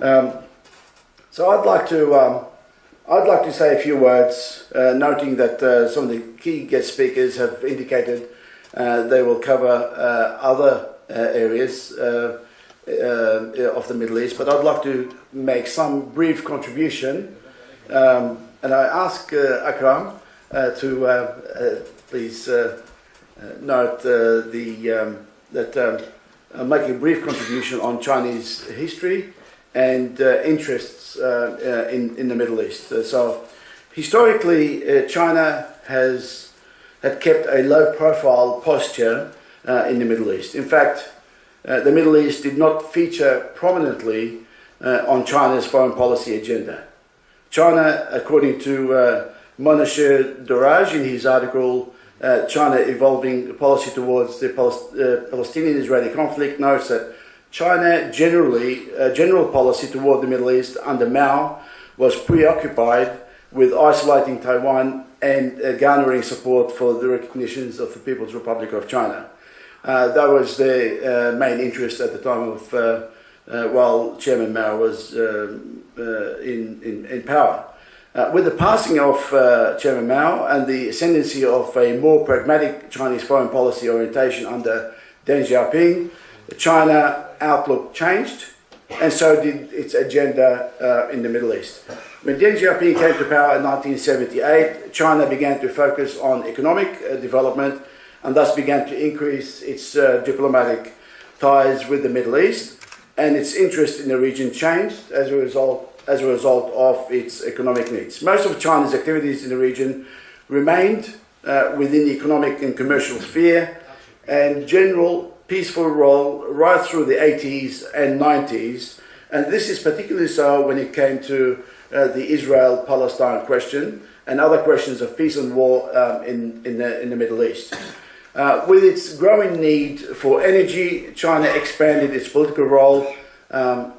Um, so I'd like to say a few words, noting that some of the key guest speakers have indicated they will cover other areas of the Middle East, but I'd like to make some brief contribution. And I ask Akram to please note that I'm making a brief contribution on Chinese history and interests in the Middle East. So historically, China had kept a low-profile posture in the Middle East. In fact, the Middle East did not feature prominently on China's foreign policy agenda. China, according to Monasher Doraj in his article, China Evolving Policy Towards the Palestinian-Israeli Conflict, notes that China general policy toward the Middle East under Mao was preoccupied with isolating Taiwan and garnering support for the recognitions of the People's Republic of China. That was their main interest at the time of while Chairman Mao was in power. With the passing of Chairman Mao and the ascendancy of a more pragmatic Chinese foreign policy orientation under Deng Xiaoping, the China outlook changed, and so did its agenda in the Middle East. When Deng Xiaoping came to power in 1978, China began to focus on economic development and thus began to increase its diplomatic ties with the Middle East, and its interest in the region changed as a result of its economic needs. Most of China's activities in the region remained within the economic and commercial sphere, and general peaceful role right through the 80s and 90s, and this is particularly so when it came to the Israel-Palestine question and other questions of peace and war in the Middle East. With its growing need for energy, China expanded its political role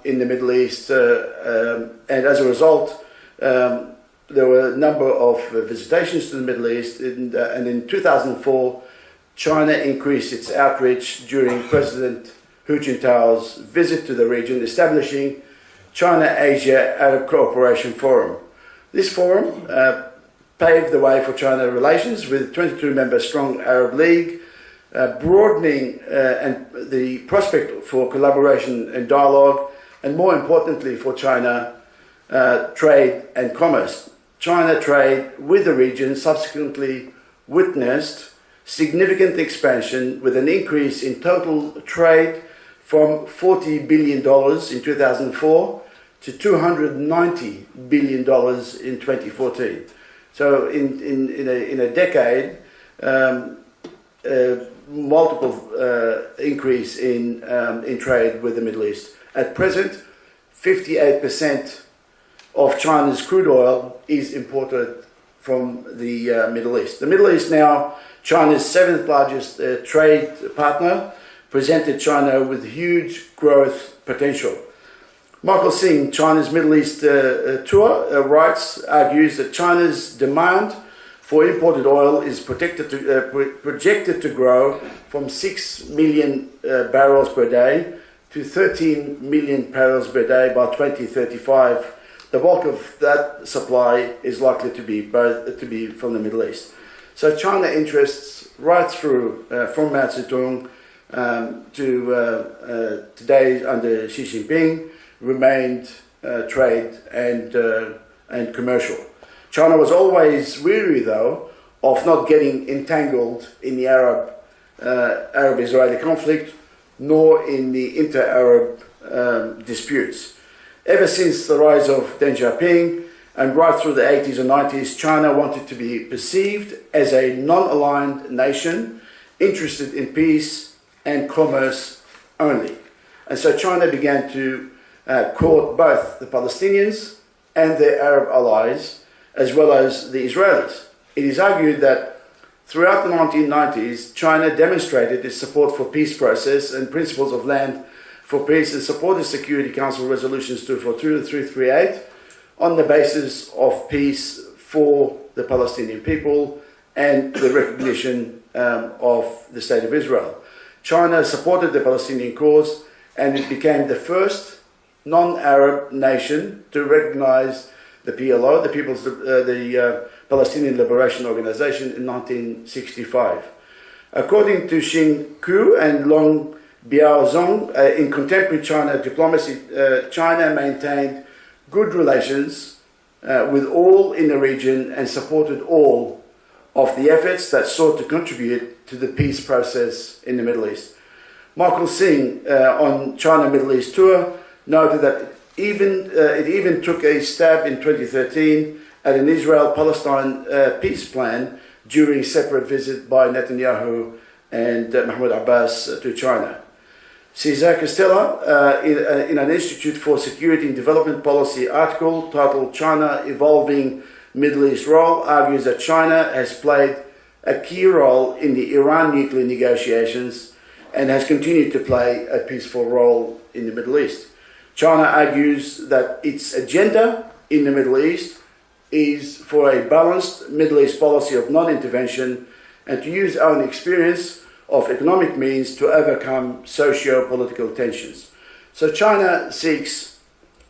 in the Middle East, and as a result, there were a number of visitations to the Middle East, and in 2004, China increased its outreach during President Hu Jintao's visit to the region, establishing China-Asia Arab Cooperation Forum. This forum paved the way for China relations with 22-member strong Arab League, broadening and the prospect for collaboration and dialogue, and more importantly for China, trade and commerce. China trade with the region subsequently witnessed significant expansion, with an increase in total trade from $40 billion in 2004 to $290 billion in 2014. So in a decade, multiple increase in trade with the Middle East. At present, 58% of China's crude oil is imported from the Middle East. The Middle East now, China's seventh largest trade partner, presented China with huge growth potential. Michael Singh, China's Middle East argues that China's demand for imported oil is projected to grow from 6 million barrels per day to 13 million barrels per day by 2035. The bulk of that supply is likely to be from the Middle East. So China interests right through from Mao Zedong to today under Xi Jinping remained trade and commercial. China was always weary, though, of not getting entangled in the Arab-Israeli conflict, nor in the inter-Arab disputes. Ever since the rise of Deng Xiaoping and right through the 80s and 90s, China wanted to be perceived as a non-aligned nation interested in peace and commerce only. And so China began to court both the Palestinians and their Arab allies, as well as the Israelis. It is argued that throughout the 1990s, China demonstrated its support for peace process and principles of land for peace and supported Security Council resolutions 242 and 338 on the basis of peace for the Palestinian people and the recognition of the State of Israel. China supported the Palestinian cause, and it became the first non-Arab nation to recognize the PLO, the Palestinian Liberation Organization, in 1965. According to Xin Ku and Long Biaozong, in contemporary China diplomacy, China maintained good relations with all in the region and supported all of the efforts that sought to contribute to the peace process in the Middle East. Michael Singh, on China Middle East tour, noted that it even took a stab in 2013 at an Israel-Palestine peace plan during a separate visit by Netanyahu and Mahmoud Abbas to China. Cesar Castella, in an Institute for Security and Development Policy article titled China Evolving Middle East Role, argues that China has played a key role in the Iran nuclear negotiations and has continued to play a peaceful role in the Middle East. China argues that its agenda in the Middle East is for a balanced Middle East policy of non-intervention and to use our own experience of economic means to overcome socio-political tensions. So China seeks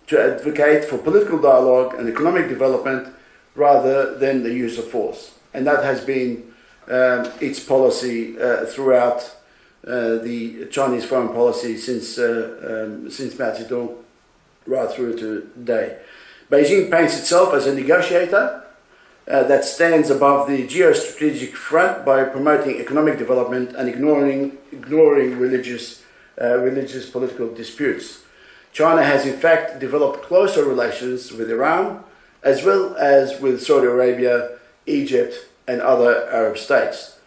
to advocate for political dialogue and economic development rather than the use of force. And that has been its policy throughout the Chinese foreign policy since Mao Zedong right through to today. Beijing paints itself as a negotiator that stands above the geostrategic front by promoting economic development and ignoring religious political disputes. China has in fact developed closer relations with Iran as well as with Saudi Arabia, Egypt and other Arab states.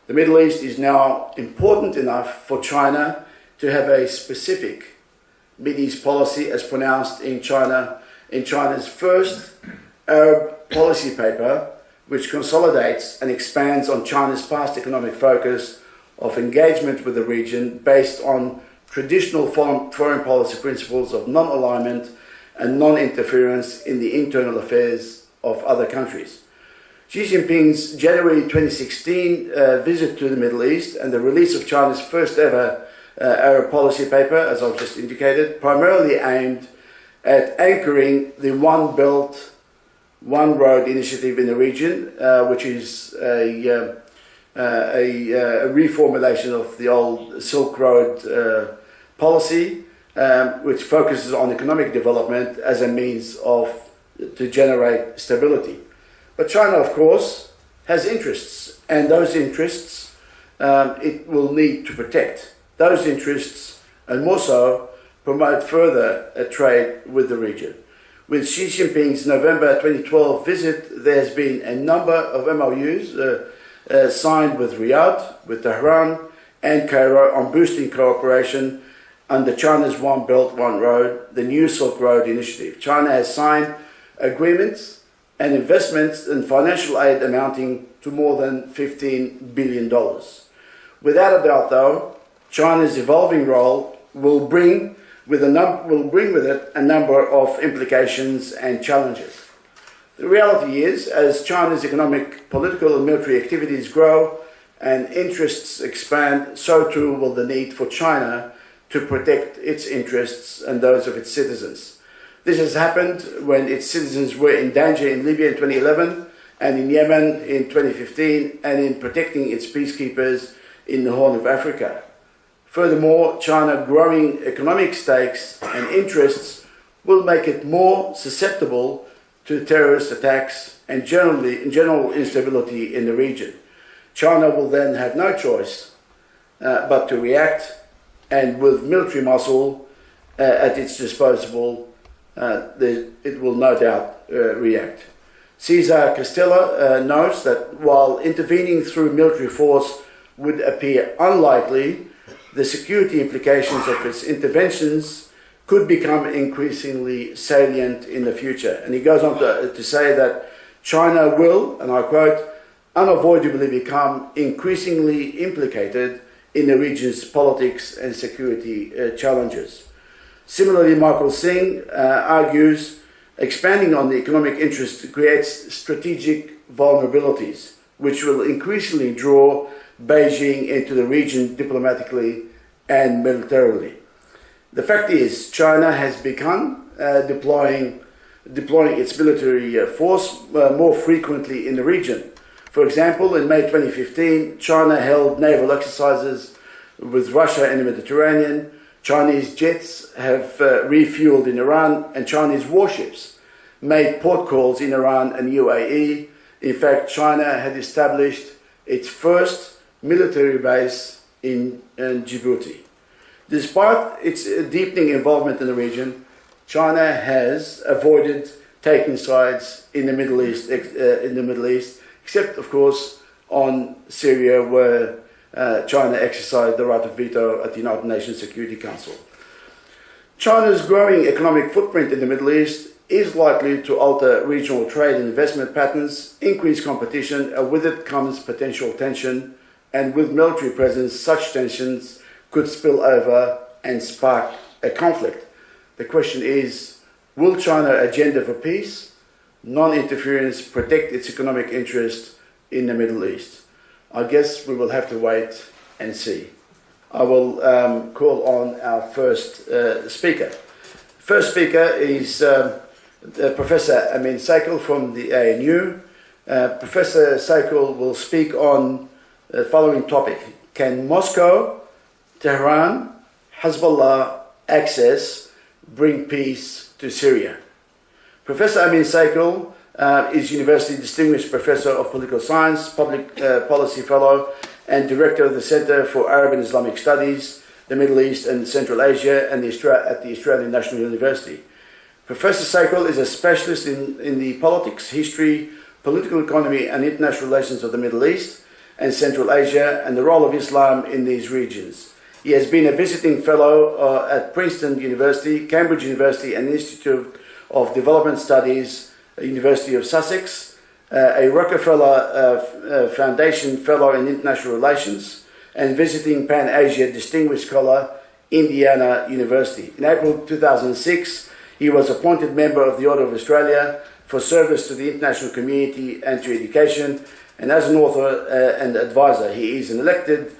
The Middle East is now important enough for China to have a specific Middle East policy as pronounced in China's first Arab policy paper, which consolidates and expands on China's past economic focus of engagement with the region based on traditional foreign policy principles of non-alignment and non-interference in the internal affairs of other countries. Xi Jinping's January 2016 visit to the Middle East and the release of China's first ever Arab policy paper, as I've just indicated, primarily aimed at anchoring the One Belt, One Road initiative in the region, which is a reformulation of the old Silk Road policy, which focuses on economic development as a means to generate stability. But China, of course, has interests, and those interests it will need to protect. Those interests, and more so, promote further trade with the region. With Xi Jinping's November 2012 visit, there has been a number of MOUs signed with Riyadh, with Tehran, and Cairo on boosting cooperation under China's One Belt, One Road, the New Silk Road initiative. China has signed agreements and investments and financial aid amounting to more than $15 billion. Without a doubt, though, China's evolving role will bring with it a number of implications and challenges. The reality is, as China's economic, political and military activities grow and interests expand, so too will the need for China to protect its interests and those of its citizens. This has happened when its citizens were in danger in Libya in 2011 and in Yemen in 2015 and in protecting its peacekeepers in the Horn of Africa. Furthermore, China's growing economic stakes and interests will make it more susceptible to terrorist attacks and general instability in the region. China will then have no choice but to react, and with military muscle at its disposal, it will no doubt react. Cesar Castella notes that while intervening through military force would appear unlikely, the security implications of its interventions could become increasingly salient in the future. And he goes on to say that China will, and I quote, unavoidably become increasingly implicated in the region's politics and security challenges. Similarly, Michael Singh argues expanding on the economic interest creates strategic vulnerabilities, which will increasingly draw Beijing into the region diplomatically and militarily. The fact is, China has begun deploying its military force more frequently in the region. For example, in May 2015, China held naval exercises with Russia in the Mediterranean. Chinese jets have refueled in Iran, and Chinese warships made port calls in Iran and UAE. In fact, China had established its first military base in Djibouti. Despite its deepening involvement in the region, China has avoided taking sides in the Middle East, except, of course, on Syria, where China exercised the right of veto at the United Nations Security Council. China's growing economic footprint in the Middle East is likely to alter regional trade and investment patterns, increase competition, and with it comes potential tension. And with military presence, such tensions could spill over and spark a conflict. The question is, will China's agenda for peace, non-interference, protect its economic interest in the Middle East? I guess we will have to wait and see. I will call on our first speaker. First speaker is Professor Amin Saikal from the ANU. Professor Saikal will speak on the following topic: can Moscow, Tehran, Hezbollah access bring peace to Syria? Professor Amin Saikal is University Distinguished Professor of Political Science, Public Policy Fellow, and Director of the Center for Arab and Islamic Studies, the Middle East and Central Asia, and at the Australian National University. Professor Saikal is a specialist in the politics, history, political economy, and international relations of the Middle East and Central Asia, and the role of Islam in these regions. He has been a visiting fellow at Princeton University, Cambridge University, and Institute of Development Studies, University of Sussex, a Rockefeller Foundation Fellow in International Relations, and visiting Pan-Asia Distinguished Scholar, Indiana University. In April 2006, he was appointed member of the Order of Australia for service to the international community and to education, and as an author and advisor, he is an elected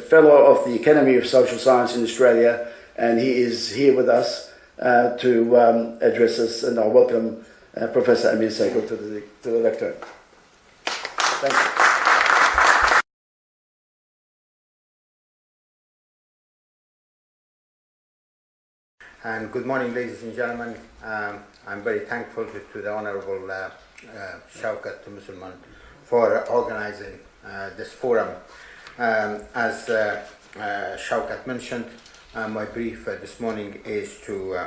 Fellow of the Academy of Social Science in Australia, and he is here with us to address us, and I welcome Professor Amin Saikal to the lectern. Thank you. And good morning, ladies and gentlemen. I'm very thankful to the Honourable Shaukat Musulman for organizing this forum. As Shaukat mentioned, my brief this morning is to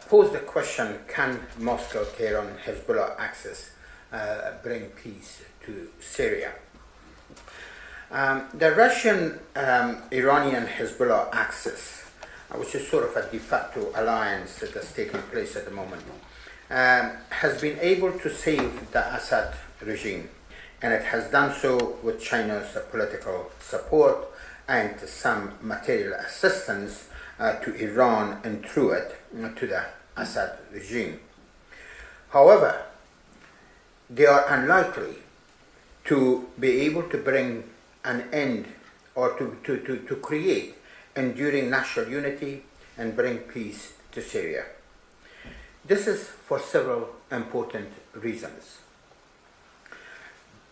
pose the question: can Moscow, Tehran, Hezbollah axis bring peace to Syria? The Russian-Iranian Hezbollah axis, which is sort of a de facto alliance that is taking place at the moment, has been able to save the Assad regime, and it has done so with China's political support and some material assistance to Iran and through it to the Assad regime. However, they are unlikely to be able to bring an end or to create enduring national unity and bring peace to Syria. This is for several important reasons.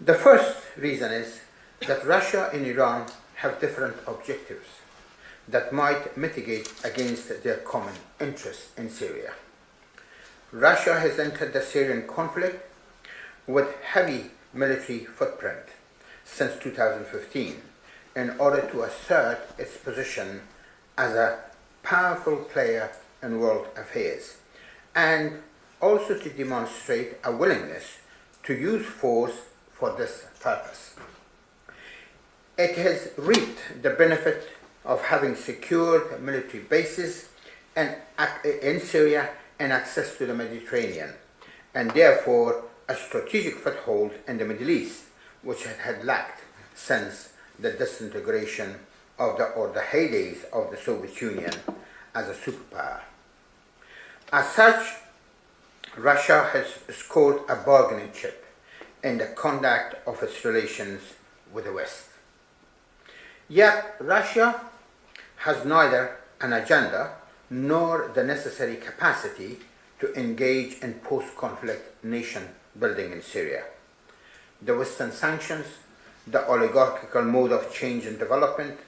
The first reason is that Russia and Iran have different objectives that might mitigate against their common interests in Syria. Russia has entered the Syrian conflict with heavy military footprint since 2015 in order to assert its position as a powerful player in world affairs, and also to demonstrate a willingness to use force for this purpose. It has reaped the benefit of having secured military bases in Syria and access to the Mediterranean, and therefore a strategic foothold in the Middle East, which it had lacked since the disintegration of the heydays of the Soviet Union as a superpower. As such, Russia has scored a bargaining chip in the conduct of its relations with the West. Yet Russia has neither an agenda nor the necessary capacity to engage in post-conflict nation building in Syria. The Western sanctions, the oligarchical mode of change and development,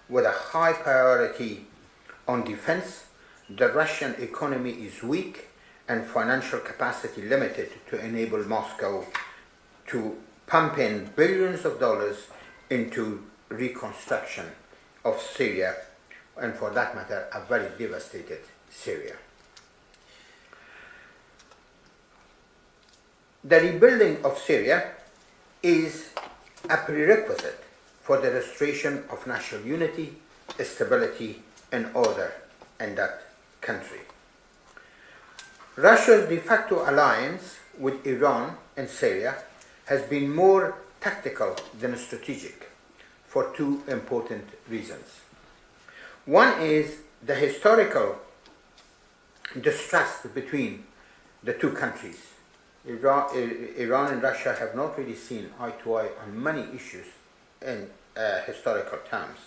with a high priority on defense, the Russian economy is weak and financial capacity limited to enable Moscow to pump in billions of dollars into reconstruction of Syria, and for that matter, a very devastated Syria. The rebuilding of Syria is a prerequisite for the restoration of national unity, stability, and order in that country. Russia's de facto alliance with Iran in Syria has been more tactical than strategic for two important reasons. One is the historical distrust between the two countries. Iran and Russia have not really seen eye to eye on many issues in historical terms.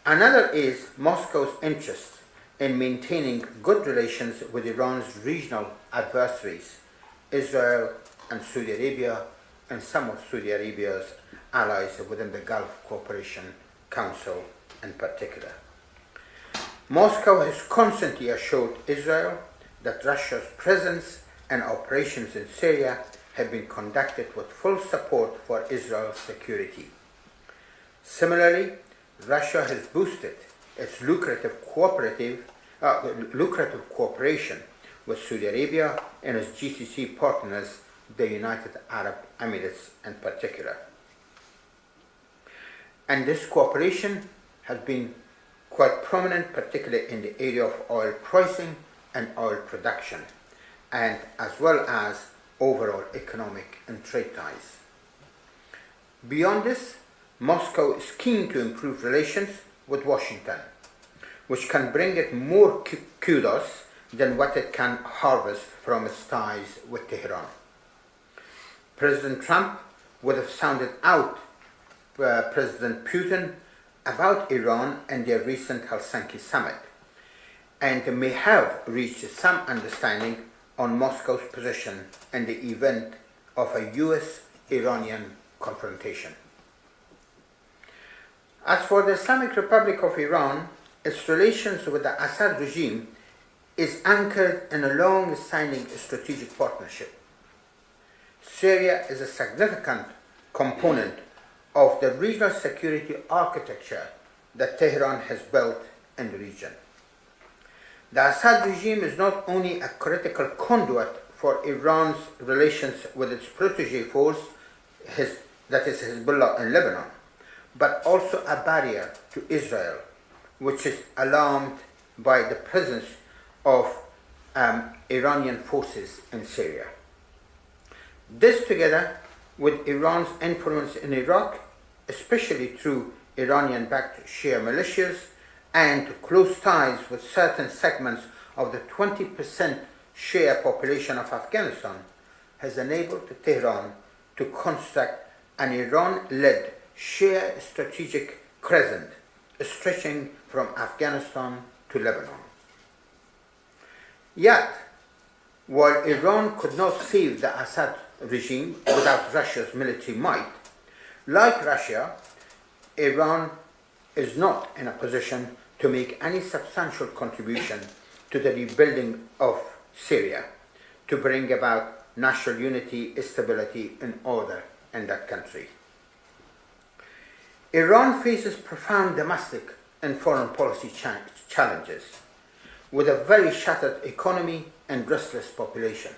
Another is Moscow's interest in maintaining good relations with Iran's regional adversaries, Israel and Saudi Arabia, and some of Saudi Arabia's allies within the Gulf Cooperation Council in particular. Moscow has constantly assured Israel that Russia's presence and operations in Syria have been conducted with full support for Israel's security. Similarly, Russia has boosted its lucrative cooperation with Saudi Arabia and its GCC partners, the United Arab Emirates in particular. And this cooperation has been quite prominent, particularly in the area of oil pricing and oil production, and as well as overall economic and trade ties. Beyond this, Moscow is keen to improve relations with Washington, which can bring it more kudos than what it can harvest from its ties with Tehran. President Trump would have sounded out President Putin about Iran and their recent Helsinki summit, and may have reached some understanding on Moscow's position in the event of a US-Iranian confrontation. As for the Islamic Republic of Iran, its relations with the Assad regime is anchored in a long-standing strategic partnership. Syria is a significant component of the regional security architecture that Tehran has built in the region. The Assad regime is not only a critical conduit for Iran's relations with its protege force, that is Hezbollah in Lebanon, but also a barrier to Israel, which is alarmed by the presence of Iranian forces in Syria. This, together with Iran's influence in Iraq, especially through Iranian-backed Shia militias, and close ties with certain segments of the 20% Shia population of Afghanistan, has enabled Tehran to construct an Iran-led Shia strategic crescent stretching from Afghanistan to Lebanon. Yet, while Iran could not save the Assad regime without Russia's military might, like Russia, Iran is not in a position to make any substantial contribution to the rebuilding of Syria to bring about national unity, stability, and order in that country. Iran faces profound domestic and foreign policy challenges, with a very shattered economy and restless population.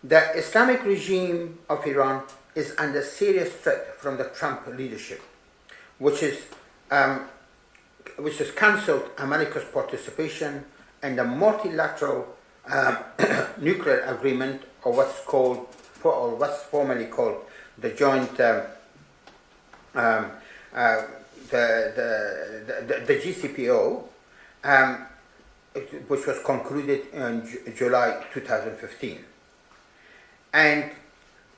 The Islamic regime of Iran is under serious threat from the Trump leadership, which has cancelled America's participation in the multilateral nuclear agreement, or what's formally called the joint the GCPO, which was concluded in July 2015. And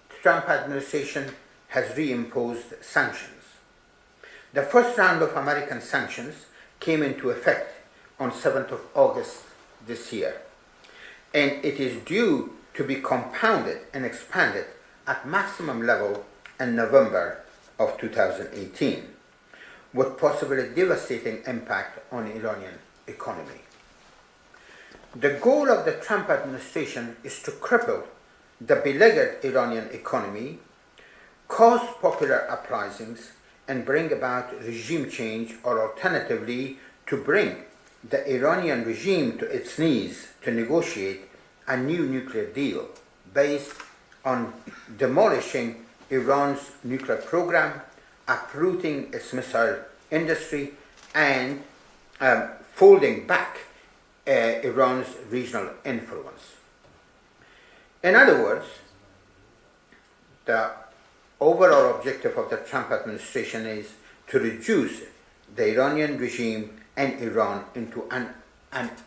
the Trump administration has reimposed sanctions. The first round of American sanctions came into effect on 7th of August this year, and it is due to be compounded and expanded at maximum level in November of 2018, with possibly devastating impact on the Iranian economy. The goal of the Trump administration is to cripple the beleaguered Iranian economy, cause popular uprisings, and bring about regime change, or alternatively to bring the Iranian regime to its knees to negotiate a new nuclear deal based on demolishing Iran's nuclear program, uprooting its missile industry, and folding back Iran's regional influence. In other words, the overall objective of the Trump administration is to reduce the Iranian regime and Iran into an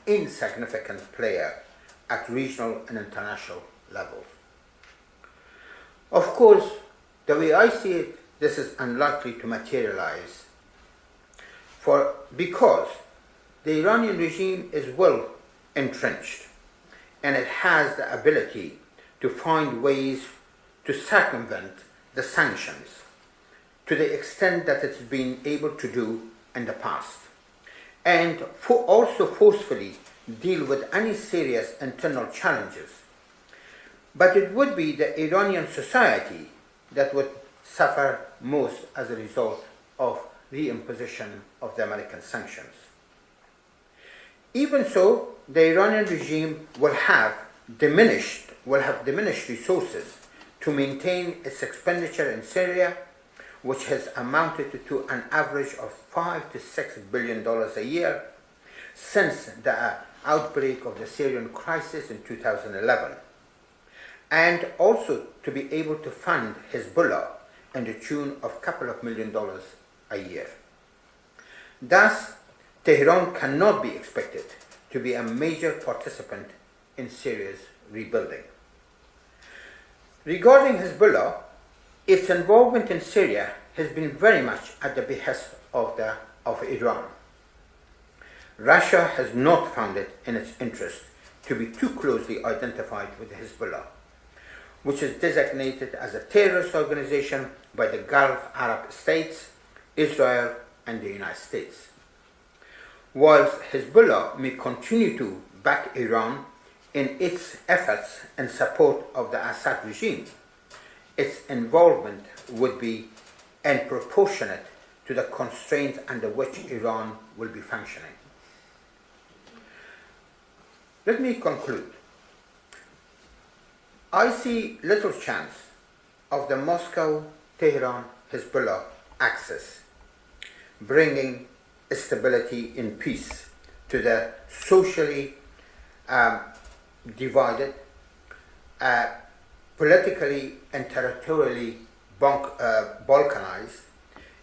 insignificant player at regional and international levels. Of course, the way I see it, this is unlikely to materialize because the Iranian regime is well entrenched, and it has the ability to find ways to circumvent the sanctions to the extent that it's been able to do in the past, and also forcefully deal with any serious internal challenges. But it would be the Iranian society that would suffer most as a result of the imposition of the American sanctions. Even so, the Iranian regime will have diminished resources to maintain its expenditure in Syria, which has amounted to an average of $5 to $6 billion a year since the outbreak of the Syrian crisis in 2011, and also to be able to fund Hezbollah in the tune of a couple of $1 million a year. Thus, Tehran cannot be expected to be a major participant in Syria's rebuilding. Regarding Hezbollah, its involvement in Syria has been very much at the behest of Iran. Russia has not found it in its interest to be too closely identified with Hezbollah, which is designated as a terrorist organization by the Gulf Arab states, Israel, and the United States. Whilst Hezbollah may continue to back Iran in its efforts in support of the Assad regime, its involvement would be unproportionate to the constraints under which Iran will be functioning. Let me conclude. I see little chance of the Moscow-Tehran-Hezbollah axis bringing stability and peace to the socially divided, politically and territorially balkanized,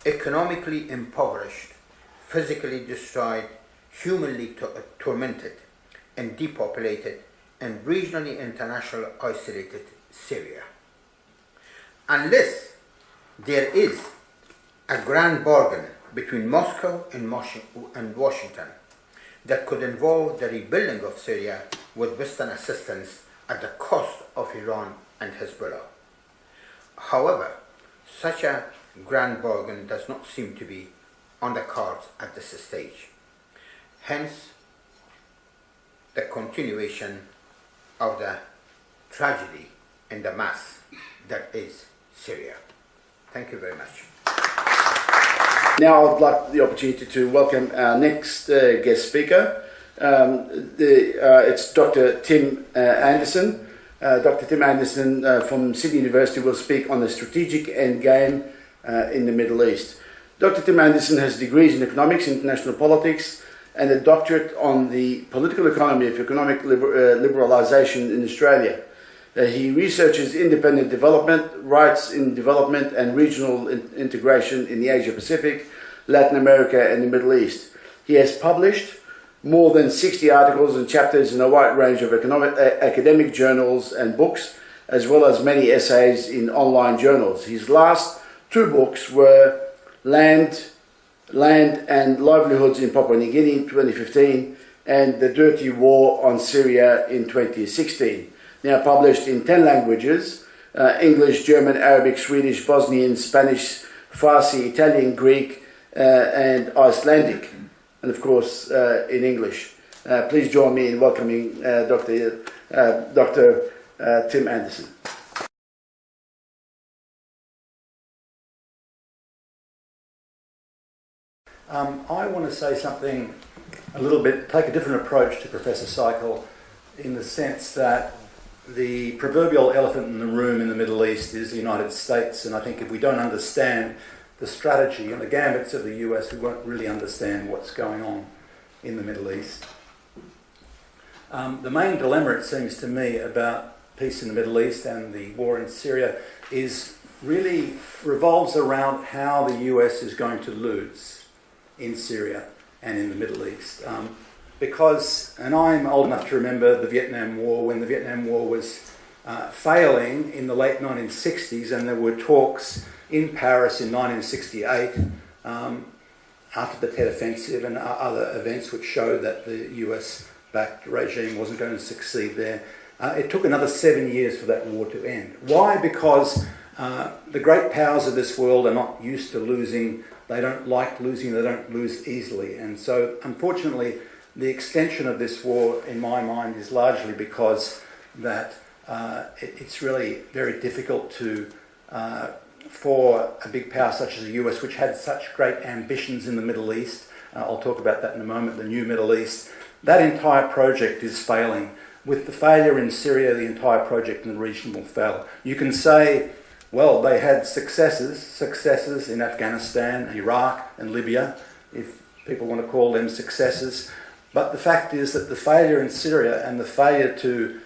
economically impoverished, physically destroyed, humanly tormented, and depopulated, and regionally internationally isolated Syria. Unless there is a grand bargain between Moscow and Washington that could involve the rebuilding of Syria with Western assistance at the cost of Iran and Hezbollah. However, such a grand bargain does not seem to be on the cards at this stage. Hence, the continuation of the tragedy in the mass that is Syria. Thank you very much. Now I'd like the opportunity to welcome our next guest speaker. It's Dr. Tim Anderson. Dr. Tim Anderson from Sydney University will speak on the strategic endgame in the Middle East. Dr. Tim Anderson has degrees in economics, international politics, and a doctorate on the political economy of economic liberalisation in Australia. He researches independent development, rights in development, and regional integration in the Asia Pacific, Latin America, and the Middle East. He has published more than 60 articles and chapters in a wide range of academic journals and books, as well as many essays in online journals. His last two books were Land Land and Livelihoods in Papua New Guinea in 2015, and The Dirty War on Syria in 2016. Now published in 10 languages, English, German, Arabic, Swedish, Bosnian, Spanish, Farsi, Italian, Greek, and Icelandic, and of course in English. Please join me in welcoming Dr. Tim Anderson. I want to say something a little bit, take a different approach to Professor Seikel, in the sense that the proverbial elephant in the room in the Middle East is the United States, and I think if we don't understand the strategy and the gambits of the US, we won't really understand what's going on in the Middle East. The main dilemma, it seems to me, about peace in the Middle East and the war in Syria really revolves around how the US is going to lose in Syria and in the Middle East. Because, and I'm old enough to remember the Vietnam War, when the Vietnam War was failing in the late 1960s, and there were talks in Paris in 1968 after the Tet Offensive and other events which showed that the US-backed regime wasn't going to succeed there. It took another 7 years for that war to end. Why? Because the great powers of this world are not used to losing. They don't like losing, they don't lose easily. And so, unfortunately, the extension of this war, in my mind, is largely because that it's really very difficult for a big power such as the US, which had such great ambitions in the Middle East. I'll talk about that in a moment, the new Middle East. That entire project is failing. With the failure in Syria, the entire project in the region will fail. You can say, well, they had successes in Afghanistan, Iraq and Libya, if people want to call them successes. But the fact is that the failure in Syria and the failure to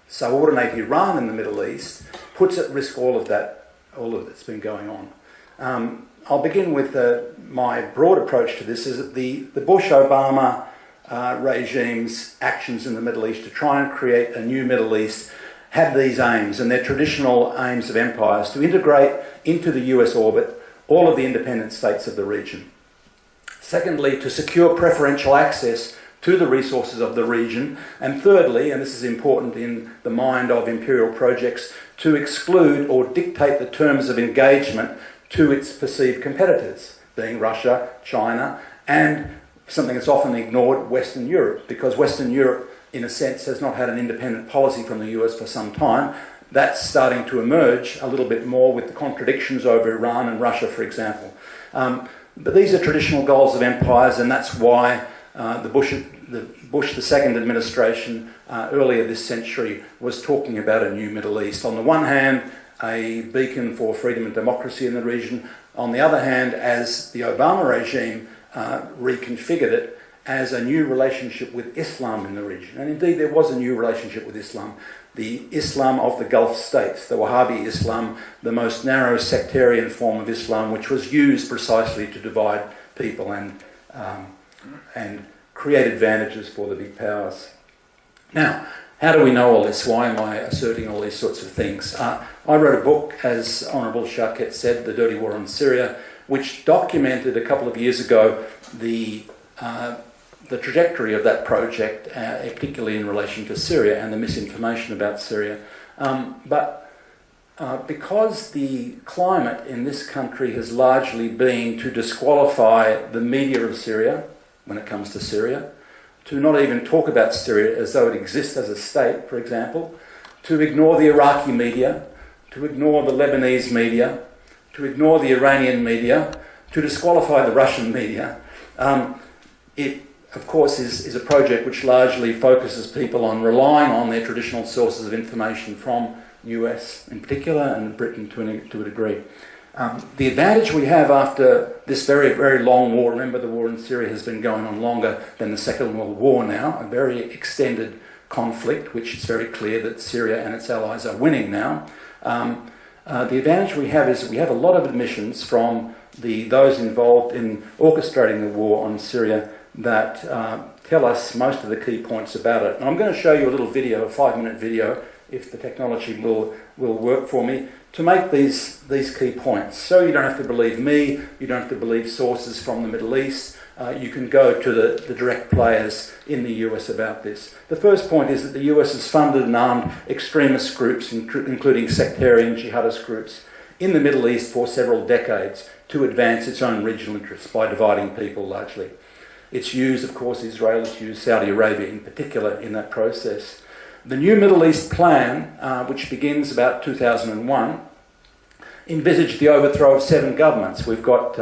subordinate Iran in the Middle East puts at risk all of that's been going on. I'll begin with my broad approach to this, is that the Bush-Obama regime's actions in the Middle East to try and create a new Middle East had these aims, and their traditional aims of empires, to integrate into the US orbit all of the independent states of the region. Secondly, to secure preferential access to the resources of the region. And thirdly, and this is important in the mind of imperial projects, to exclude or dictate the terms of engagement to its perceived competitors, being Russia, China, and something that's often ignored, Western Europe, because Western Europe, in a sense, has not had an independent policy from the US for some time. That's starting to emerge a little bit more with the contradictions over Iran and Russia, for example. But these are traditional goals of empires, and that's why the Bush II administration earlier this century was talking about a new Middle East. On the one hand, a beacon for freedom and democracy in the region. On the other hand, as the Obama regime reconfigured it, as a new relationship with Islam in the region. And indeed there was a new relationship with Islam. The Islam of the Gulf states, the Wahhabi Islam, the most narrow sectarian form of Islam, which was used precisely to divide people and create advantages for the big powers. Now, how do we know all this? Why am I asserting all these sorts of things? I wrote a book, as Honourable Sharket said, The Dirty War on Syria, which documented a couple of years ago the trajectory of that project, particularly in relation to Syria and the misinformation about Syria. But because the climate in this country has largely been to disqualify the media of Syria when it comes to Syria, to not even talk about Syria as though it exists as a state, for example, to ignore the Iraqi media, to ignore the Lebanese media, to ignore the Iranian media, to disqualify the Russian media, it of course, is a project which largely focuses people on relying on their traditional sources of information from US in particular, and Britain to a degree. The advantage we have after this very, very long war, remember the war in Syria has been going on longer than the Second World War now, a very extended conflict, which it's very clear that Syria and its allies are winning now. The advantage we have is we have a lot of admissions from those involved in orchestrating the war on Syria that tell us most of the key points about it. And I'm going to show you a little video, a 5-minute video, if the technology will work for me, to make these key points. So you don't have to believe me, you don't have to believe sources from the Middle East. You can go to the direct players in the US about this. The first point is that the US has funded and armed extremist groups, including sectarian jihadist groups, in the Middle East for several decades to advance its own regional interests by dividing people largely. It's used, of course, Israel, it's used Saudi Arabia in particular in that process. The new Middle East plan, which begins about 2001, envisaged the overthrow of 7 governments. We've got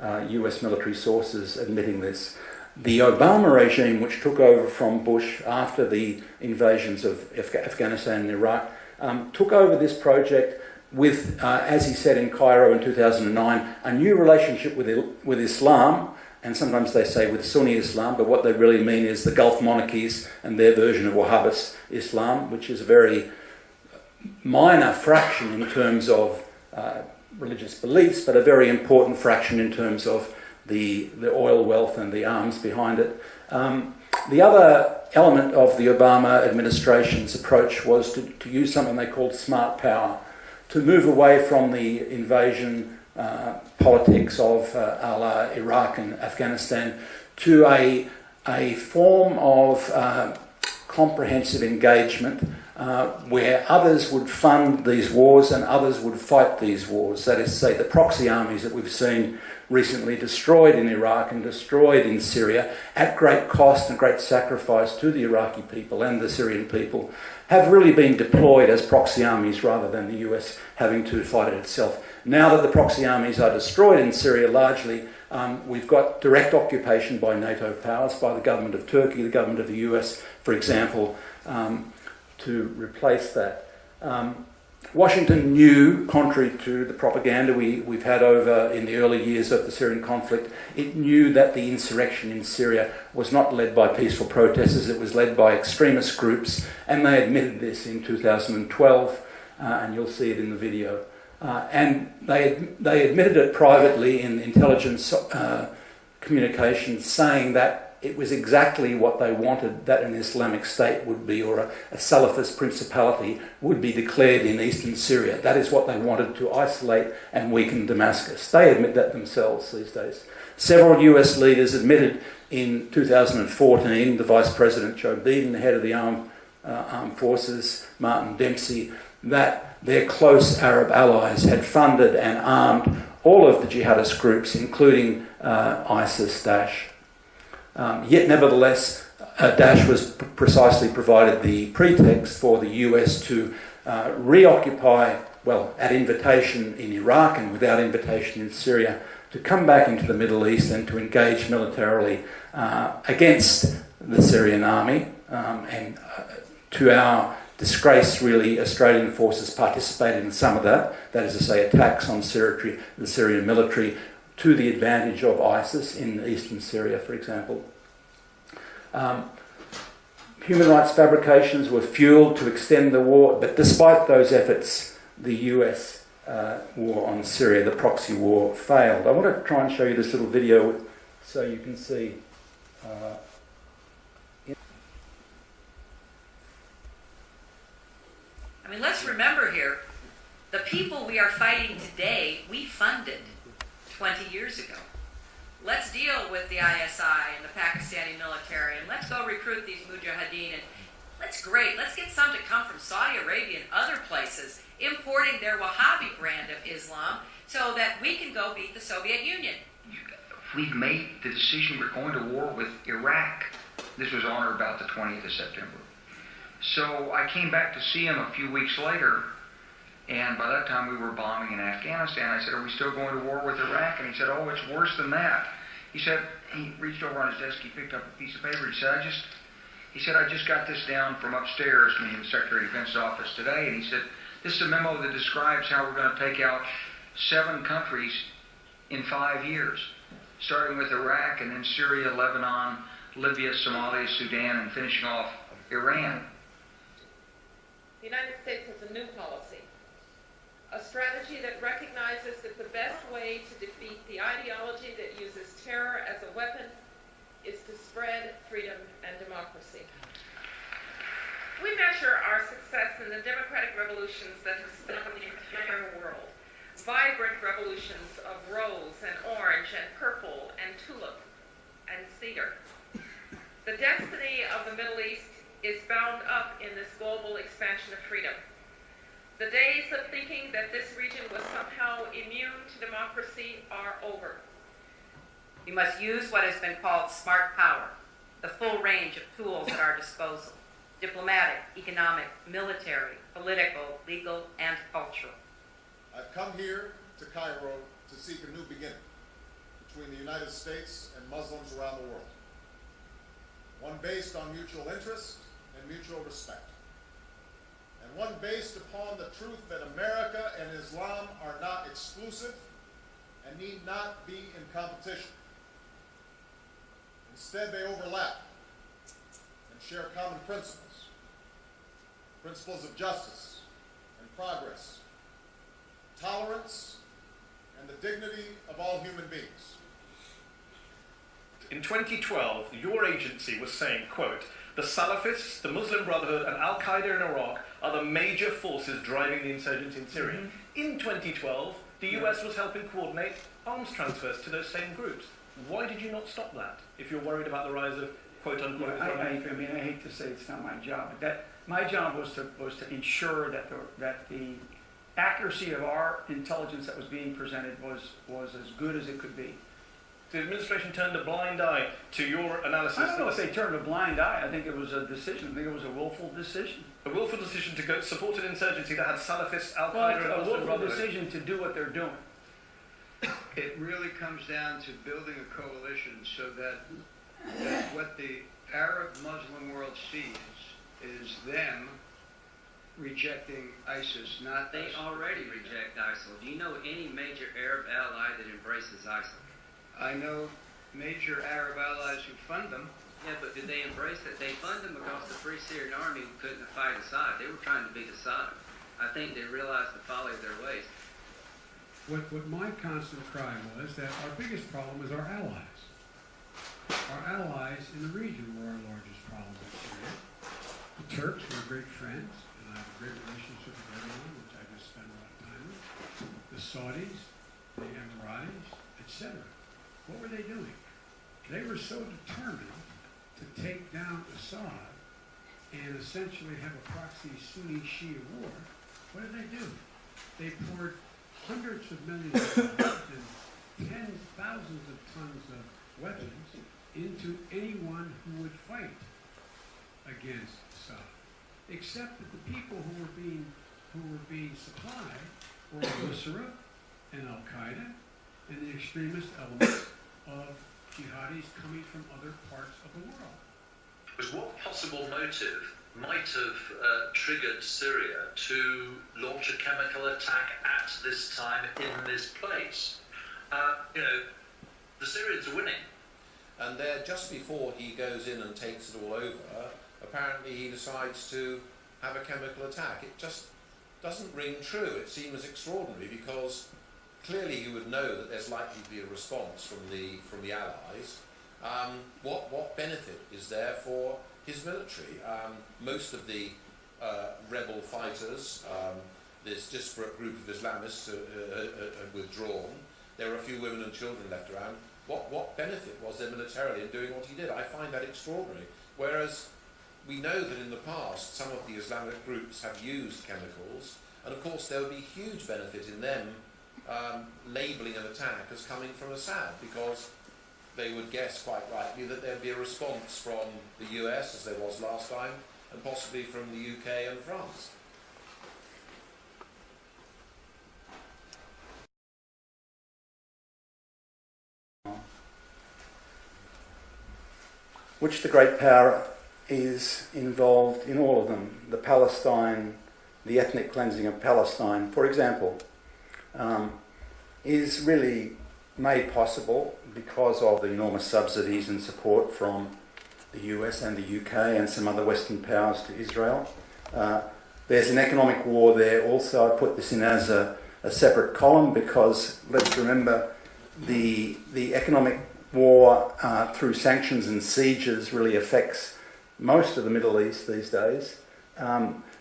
US military sources admitting this. The Obama regime, which took over from Bush after the invasions of Afghanistan and Iraq, took over this project with, as he said in Cairo in 2009, a new relationship with Islam, and sometimes they say with Sunni Islam, but what they really mean is the Gulf monarchies and their version of Wahhabist Islam, which is a very minor fraction in terms of religious beliefs, but a very important fraction in terms of the oil wealth and the arms behind it. The other element of the Obama administration's approach was to use something they called smart power, to move away from the invasion politics of a la Iraq and Afghanistan to a form of comprehensive engagement where others would fund these wars and others would fight these wars. That is to say, the proxy armies that we've seen recently destroyed in Iraq and destroyed in Syria at great cost and great sacrifice to the Iraqi people and the Syrian people have really been deployed as proxy armies rather than the US having to fight it itself. Now that the proxy armies are destroyed in Syria largely, we've got direct occupation by NATO powers, by the government of Turkey, the government of the US, for example, to replace that. Washington knew, contrary to the propaganda we've had over in the early years of the Syrian conflict, it knew that the insurrection in Syria was not led by peaceful protesters, it was led by extremist groups, and they admitted this in 2012, and you'll see it in the video. And they admitted it privately in intelligence communications, saying that it was exactly what they wanted that an Islamic State would be, or a Salafist principality would be declared in eastern Syria. That is what they wanted, to isolate and weaken Damascus. They admit that themselves these days. Several US leaders admitted in 2014, the Vice President Joe Biden, the head of the armed forces, Martin Dempsey, that their close Arab allies had funded and armed all of the jihadist groups, including ISIS, Daesh. Yet nevertheless, Daesh was precisely provided the pretext for the US to reoccupy, well, at invitation in Iraq and without invitation in Syria, to come back into the Middle East and to engage militarily against the Syrian army. And to our disgrace, really, Australian forces participated in some of that. That is to say, attacks on the Syrian military to the advantage of ISIS in eastern Syria, for example. Human rights fabrications were fueled to extend the war, but despite those efforts, the US war on Syria, the proxy war, failed. I want to try and show you this little video so you can see. I mean, let's remember here, the people we are fighting today, we funded 20 years ago. Let's deal with the ISI and the Pakistani military, and let's go recruit these mujahideen, and let's get some to come from Saudi Arabia and other places, importing their Wahhabi brand of Islam, so that we can go beat the Soviet Union. We've made the decision we're going to war with Iraq. This was on or about the 20th of September. So I came back to see him a few weeks later, and by that time we were bombing in Afghanistan. I said, "Are we still going to war with Iraq?" And he said, "Oh, it's worse than that." He said, he reached over on his desk, he picked up a piece of paper, he said, I just got this down from upstairs, meaning the Secretary of Defense's office today, and he said, "This is a memo that describes how we're going to take out 7 countries in 5 years, starting with Iraq and then Syria, Lebanon, Libya, Somalia, Sudan, and finishing off Iran." The United States has a new policy, a strategy that recognizes that the best way to defeat the ideology that uses terror as a weapon is to spread freedom and democracy. We measure our success in the democratic revolutions that have vibrant revolutions of rose and orange and purple and tulip and cedar. The destiny of the Middle East is bound up in this global expansion of freedom. The days of thinking that this region was somehow immune to democracy are over. We must use what has been called smart power, the full range of tools at our disposal: diplomatic, economic, military, political, legal, and cultural. I've come here to Cairo to seek a new beginning between the United States and Muslims around the world. One based on mutual interest and mutual respect. And one based upon the truth that America and Islam are not exclusive and need not be in competition. Instead, they overlap and share common principles. Principles of justice and progress, tolerance, and the dignity of all human beings. In 2012, your agency was saying, quote, "The Salafists, the Muslim Brotherhood, and Al-Qaeda in Iraq are the major forces driving the insurgency in Syria." In 2012, the US was helping coordinate arms transfers to those same groups. Why did you not stop that, if you're worried about the rise of quote-unquote Islamic? I hate to say it's not my job, but my job was to ensure that the accuracy of our intelligence that was being presented was as good as it could be. The administration turned a blind eye to your analysis. I don't know if they turned a blind eye. I think it was a decision. I think it was a willful decision. A willful decision to go support an insurgency that had Salafists, Al-Qaeda, Well, and it's a Muslim willful Brotherhood. decision to do what they're doing. It really comes down to building a coalition so that what the Arab Muslim world sees is them rejecting ISIS, not They us. already reject ISIL. Do you know any major Arab ally that embraces ISIL? I know major Arab allies who fund them. Yeah, but did they embrace it? They fund them because the Free Syrian Army couldn't fight Assad. They were trying to beat Assad. I think they realized the folly of their ways. What my constant cry was that our biggest problem is our allies. Our allies in the region were our largest problem in Syria. The Turks were great friends, and I have a great relationship with everyone, which I just spent a lot of time with. The Saudis, the Emiratis, etc. What were they doing? They were so determined to take down Assad and essentially have a proxy Sunni-Shia war. What did they do? They poured hundreds of millions of dollars and tens, thousands of tons of weapons into anyone who would fight against Assad, except that the people who were being supplied were Nusra and Al-Qaeda and the extremist elements of jihadis coming from other parts of the world. What possible motive might have triggered Syria to launch a chemical attack at this time in this place? The Syrians are winning. And there, just before he goes in and takes it all over, apparently he decides to have a chemical attack. It just doesn't ring true. It seems extraordinary because clearly you would know that there's likely to be a response from the Allies. What benefit is there for his military? Most of the rebel fighters, this disparate group of Islamists have withdrawn. There are a few women and children left around. What benefit was there militarily in doing what he did? I find that extraordinary. Whereas we know that in the past some of the Islamic groups have used chemicals, and of course there would be huge benefit in them labelling an attack as coming from Assad, because they would guess quite rightly that there'd be a response from the US, as there was last time, and possibly from the UK and France. Which the great power is involved in all of them. The Palestine, the ethnic cleansing of Palestine, for example, is really made possible because of the enormous subsidies and support from the US and the UK and some other Western powers to Israel. There's an economic war there also. I put this in as a separate column because let's remember the economic war through sanctions and sieges really affects most of the Middle East these days.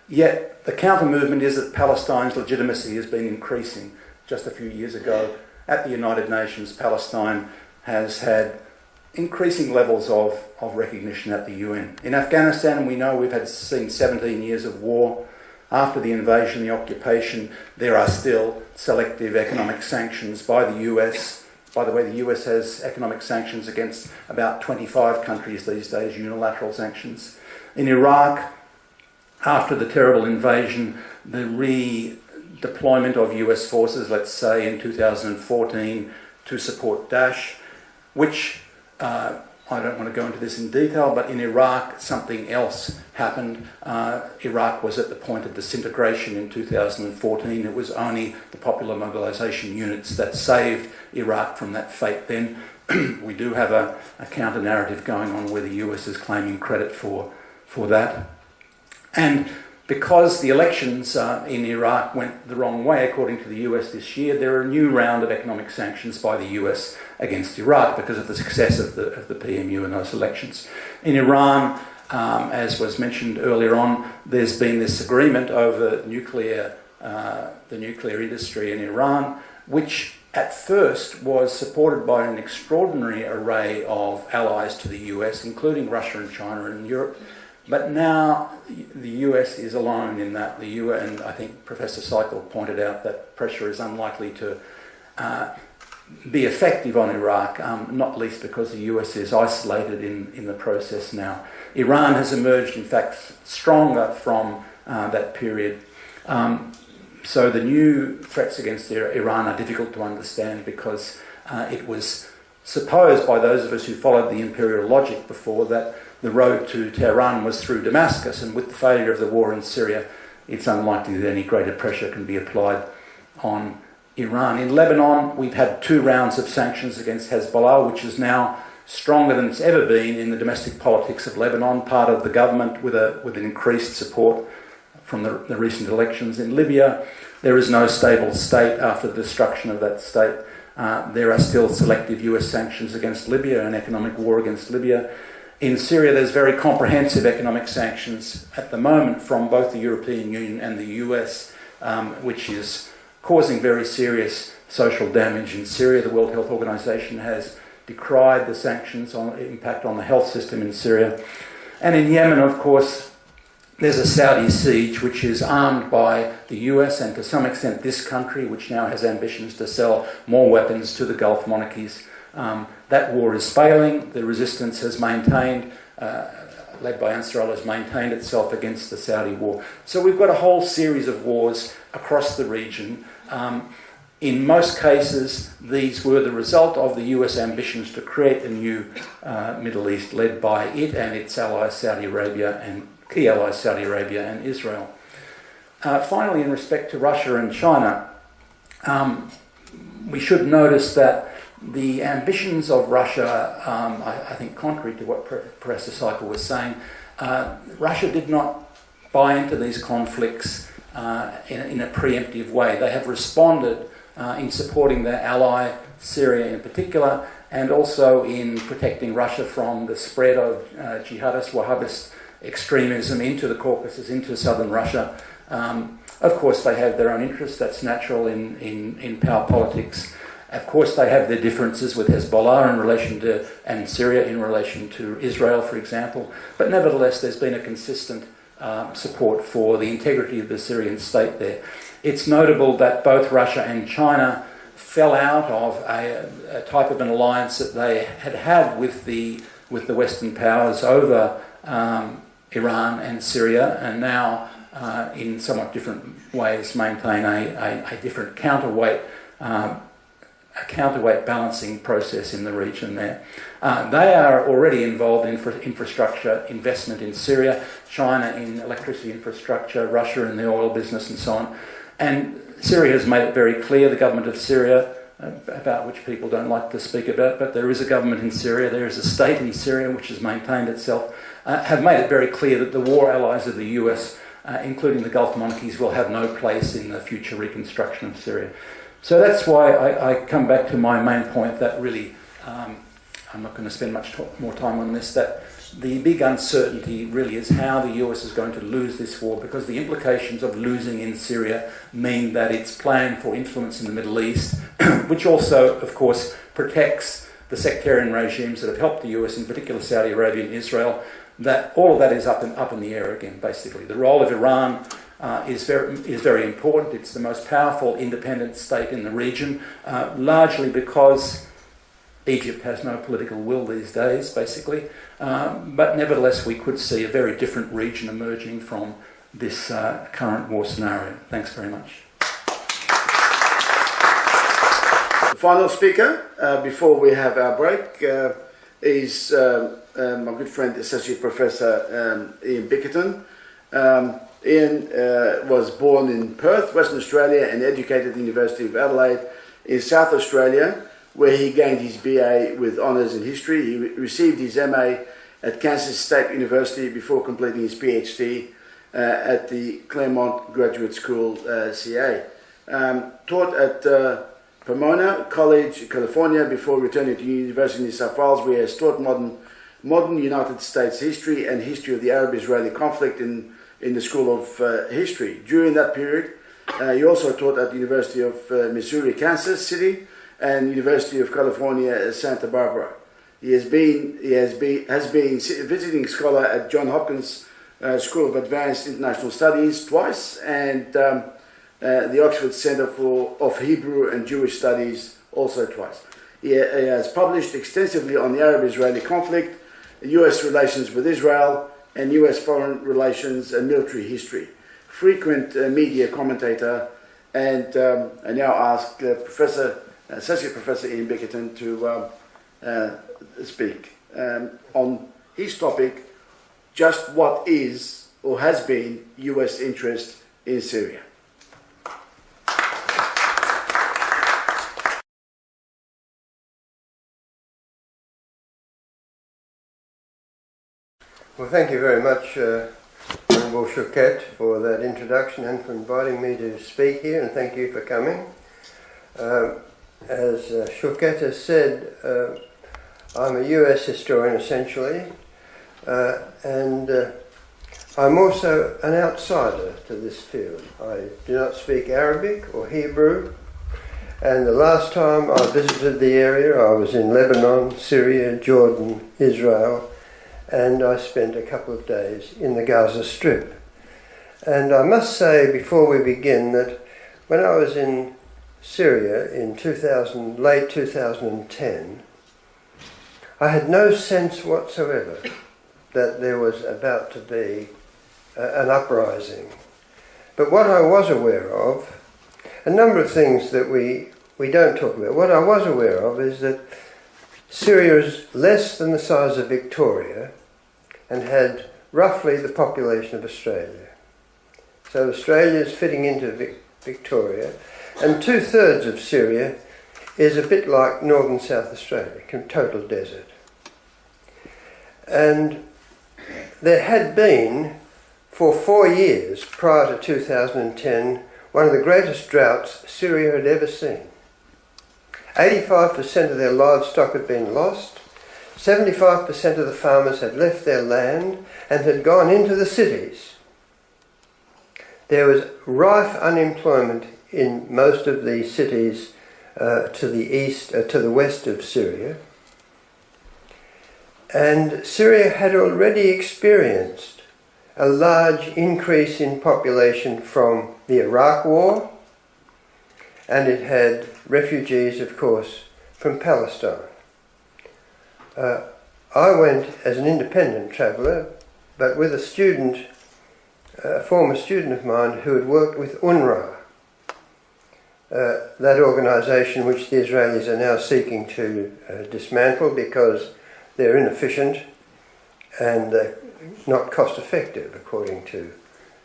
Yet the counter movement is that Palestine's legitimacy has been increasing. just a few years ago at the United Nations, Palestine has had increasing levels of recognition at the UN. In Afghanistan, we know we've seen 17 years of war. After the invasion, the occupation, there are still selective economic sanctions by the US. By the way, the US has economic sanctions against about 25 countries these days, unilateral sanctions. In Iraq, after the terrible invasion, the redeployment of US forces, let's say in 2014, to support Daesh, which I don't want to go into this in detail, but in Iraq something else happened. Iraq was at the point of disintegration in 2014. It was only the popular mobilisation units that saved Iraq from that fate then. We do have a counter-narrative going on where the US is claiming credit for that. And because the elections in Iraq went the wrong way, according to the US this year, there are a new round of economic sanctions by the US against Iraq because of the success of the PMU in those elections. In Iran, as was mentioned earlier on, there's been this agreement over the nuclear industry in Iran, which at first was supported by an extraordinary array of allies to the US, including Russia and China and Europe. But now the US is alone in that. The UN, and I think Professor Seikel pointed out that pressure is unlikely to be effective on Iraq, not least because the US is isolated in the process now. Iran has emerged, in fact, stronger from that period. So the new threats against Iran are difficult to understand because it was supposed by those of us who followed the imperial logic before that the road to Tehran was through Damascus, and with the failure of the war in Syria, it's unlikely that any greater pressure can be applied on Iran. In Lebanon, we've had 2 rounds of sanctions against Hezbollah, which is now stronger than it's ever been in the domestic politics of Lebanon, part of the government with an increased support from the recent elections. In Libya, there is no stable state after the destruction of that state. There are still selective US sanctions against Libya, an economic war against Libya. In Syria, there's very comprehensive economic sanctions at the moment from both the European Union and the US, which is causing very serious social damage in Syria. The World Health Organization has decried the sanctions on impact on the health system in Syria. And in Yemen, of course, there's a Saudi siege which is armed by the US and to some extent this country, which now has ambitions to sell more weapons to the Gulf monarchies. That war is failing. The resistance has maintained, led by Ansarullah, has maintained itself against the Saudi war. So we've got a whole series of wars across the region. In most cases, these were the result of the US ambitions to create a new Middle East led by it and its allies, Saudi Arabia, and key allies, Saudi Arabia and Israel. Finally, in respect to Russia and China, we should notice that the ambitions of Russia, I think contrary to what Professor Seikel was saying, Russia did not buy into these conflicts in a preemptive way. They have responded in supporting their ally, Syria in particular, and also in protecting Russia from the spread of jihadist, Wahhabist extremism into the Caucasus, into southern Russia. Of course, they have their own interests. That's natural in power politics. Of course, they have their differences with Hezbollah in relation to, and Syria in relation to Israel, for example. But nevertheless, there's been a consistent support for the integrity of the Syrian state there. It's notable that both Russia and China fell out of a type of an alliance that they had with the Western powers over Iran and Syria, and now in somewhat different ways maintain a different counterweight balancing process in the region there. They are already involved in infrastructure investment in Syria, China in electricity infrastructure, Russia in the oil business and so on. And Syria has made it very clear, the government of Syria, about which people don't like to speak about, but there is a government in Syria, there is a state in Syria which has maintained itself, have made it very clear that the war allies of the US, including the Gulf monarchies, will have no place in the future reconstruction of Syria. So that's why I come back to my main point that really I'm not going to spend much more time on this, that the big uncertainty really is how the US is going to lose this war, because the implications of losing in Syria mean that it's playing for influence in the Middle East, which also, of course, protects the sectarian regimes that have helped the US, in particular Saudi Arabia and Israel. That all of that is up in the air again, basically. The role of Iran is very important. It's the most powerful independent state in the region, largely because Egypt has no political will these days, basically. But nevertheless, we could see a very different region emerging from this current war scenario. Thanks very much. The final speaker, before we have our break, is my good friend, Associate Professor Ian Bickerton. Ian was born in Perth, Western Australia, and educated at the University of Adelaide in South Australia, where he gained his BA with honours in history. He received his MA at Kansas State University before completing his PhD at the Claremont Graduate School, CA. Taught at Pomona College, California, before returning to University of New South Wales, where he has taught modern United States history and history of the Arab-Israeli conflict in the School of History. During that period, he also taught at the University of Missouri, Kansas City, and University of California, Santa Barbara. He has been visiting scholar at Johns Hopkins School of Advanced International Studies twice, and the Oxford Centre of Hebrew and Jewish Studies also twice. He has published extensively on the Arab-Israeli conflict, US relations with Israel, and US foreign relations and military history. Frequent media commentator, and I now ask Associate Professor Ian Bickerton to speak on his topic, just what is or has been US interest in Syria. Well, thank you very much, Honourable Chouquet, for that introduction and for inviting me to speak here, and thank you for coming. As Chouquet has said, I'm a US historian essentially, and I'm also an outsider to this field. I do not speak Arabic or Hebrew, and the last time I visited the area I was in Lebanon, Syria, Jordan, Israel, and I spent a couple of days in the Gaza Strip. And I must say before we begin that when I was in Syria in late 2010, I had no sense whatsoever that there was about to be an uprising. But what I was aware of, a number of things that we don't talk about, what I was aware of is that Syria is less than the size of Victoria and had roughly the population of Australia. So Australia is fitting into Victoria, and 2/3 of Syria is a bit like northern South Australia, total desert. And there had been, for 4 years prior to 2010, one of the greatest droughts Syria had ever seen. 85% of their livestock had been lost, 75% of the farmers had left their land and had gone into the cities. There was rife unemployment in most of the cities to the west of Syria. And Syria had already experienced a large increase in population from the Iraq War, and it had refugees, of course, from Palestine. I went as an independent traveller, but with a student, a former student of mine who had worked with UNRWA, that organisation which the Israelis are now seeking to dismantle because they're inefficient and not cost effective, according to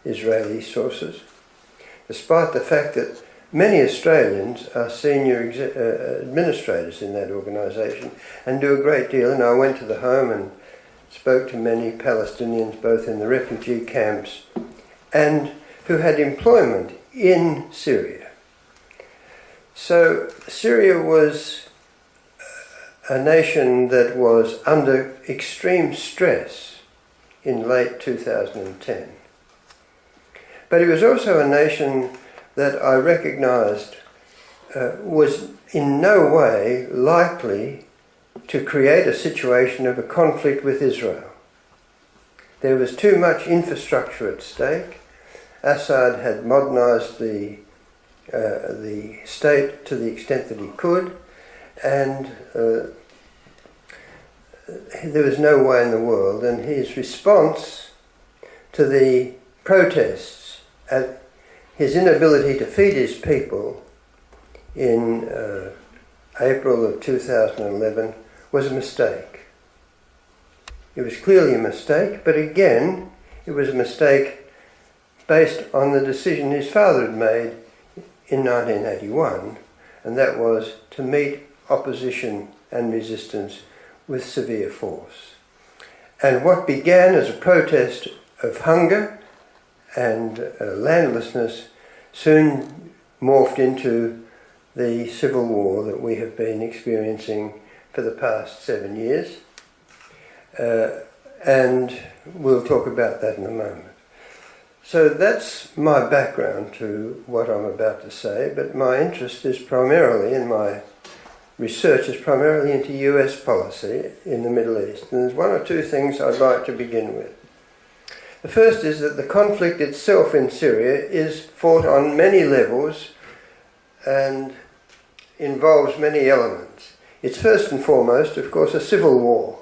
Israeli sources, despite the fact that many Australians are senior administrators in that organisation and do a great deal. And I went to the home and spoke to many Palestinians, both in the refugee camps and who had employment in Syria. So Syria was a nation that was under extreme stress in late 2010. But it was also a nation that I recognised was in no way likely to create a situation of a conflict with Israel. There was too much infrastructure at stake. Assad had modernised the state to the extent that he could, and there was no way in the world. And his response to the protests at his inability to feed his people in April of 2011 was a mistake. It was clearly a mistake, but again, it was a mistake based on the decision his father had made in 1981, and that was to meet opposition and resistance with severe force. And what began as a protest of hunger and landlessness soon morphed into the civil war that we have been experiencing for the past 7 years. And we'll talk about that in a moment. So that's my background to what I'm about to say, but my interest is primarily, in my research is primarily into US policy in the Middle East. And there's one or two things I'd like to begin with. The first is that the conflict itself in Syria is fought on many levels and involves many elements. It's first and foremost, of course, a civil war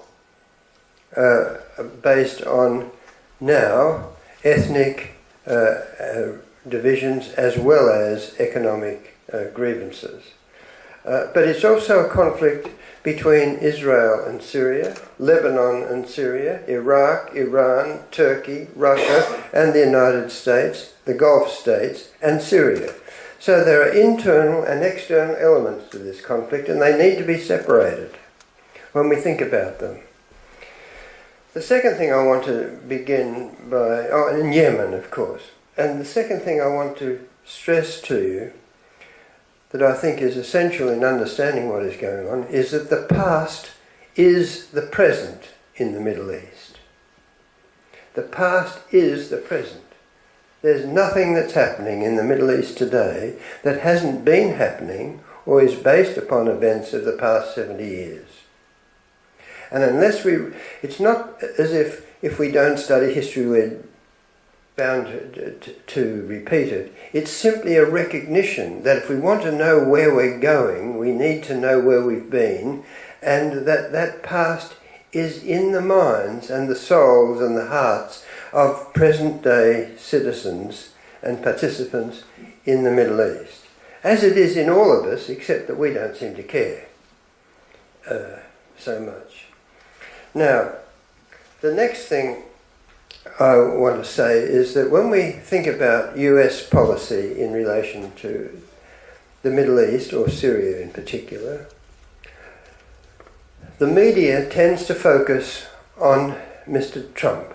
based on now ethnic divisions as well as economic grievances. But it's also a conflict between Israel and Syria, Lebanon and Syria, Iraq, Iran, Turkey, Russia and the United States, the Gulf states and Syria. So there are internal and external elements to this conflict, and they need to be separated when we think about them. The second thing I want to begin by, in Yemen, of course, and the second thing I want to stress to you that I think is essential in understanding what is going on is that the past is the present in the Middle East. The past is the present. There's nothing that's happening in the Middle East today that hasn't been happening or is based upon events of the past 70 years. And unless it's not as if we don't study history we're bound to repeat it. It's simply a recognition that if we want to know where we're going, we need to know where we've been, and that past is in the minds and the souls and the hearts of present-day citizens and participants in the Middle East, as it is in all of us, except that we don't seem to care so much. Now, the next thing I want to say is that when we think about US policy in relation to the Middle East, or Syria in particular, the media tends to focus on Mr. Trump,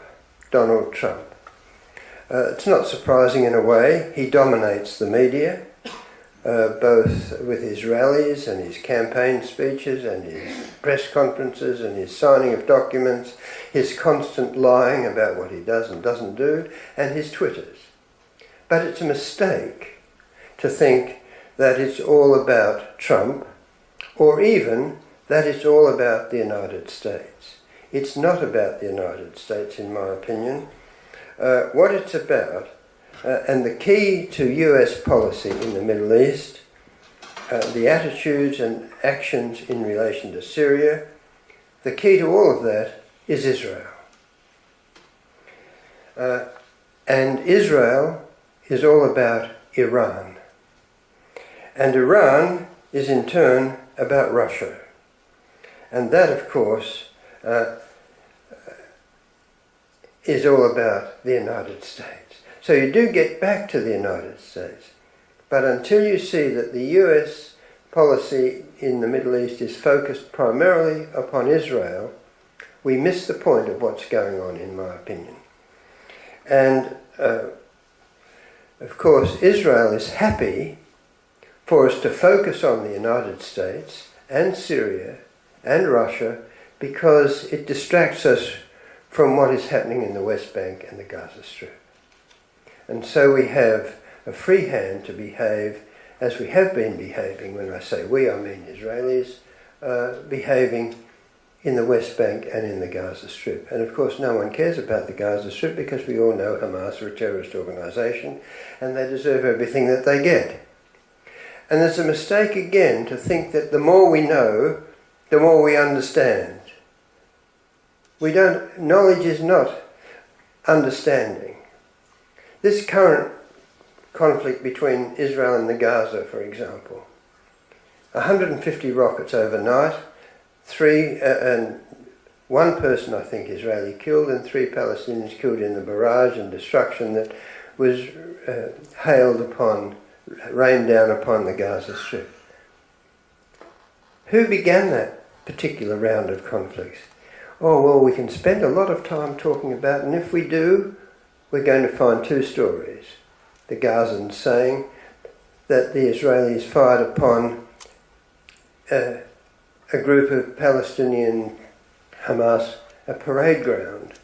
Donald Trump. It's not surprising in a way. He dominates the media, both with his rallies and his campaign speeches and his press conferences and his signing of documents, his constant lying about what he does and doesn't do, and his Twitters. But it's a mistake to think that it's all about Trump, or even that it's all about the United States. It's not about the United States, in my opinion. What it's about, and the key to US policy in the Middle East, the attitudes and actions in relation to Syria, the key to all of that is Israel. And Israel is all about Iran. And Iran is in turn about Russia. And that, of course, is all about the United States. So you do get back to the United States. But until you see that the US policy in the Middle East is focused primarily upon Israel, we miss the point of what's going on, in my opinion. And, of course, Israel is happy for us to focus on the United States and Syria and Russia because it distracts us from what is happening in the West Bank and the Gaza Strip. And so we have a free hand to behave as we have been behaving. When I say we, I mean Israelis, behaving in the West Bank and in the Gaza Strip. And of course no one cares about the Gaza Strip because we all know Hamas are a terrorist organisation and they deserve everything that they get. And there's a mistake again to think that the more we know, the more we understand. Knowledge is not understanding. This current conflict between Israel and the Gaza, for example, 150 rockets overnight, and one person, I think, Israeli killed, and 3 Palestinians killed in the barrage and destruction that was rained down upon the Gaza Strip. Who began that particular round of conflicts? Oh, well, we can spend a lot of time talking about, and if we do, we're going to find 2 stories. The Gazans saying that the Israelis fired upon a group of Palestinian Hamas, a parade ground,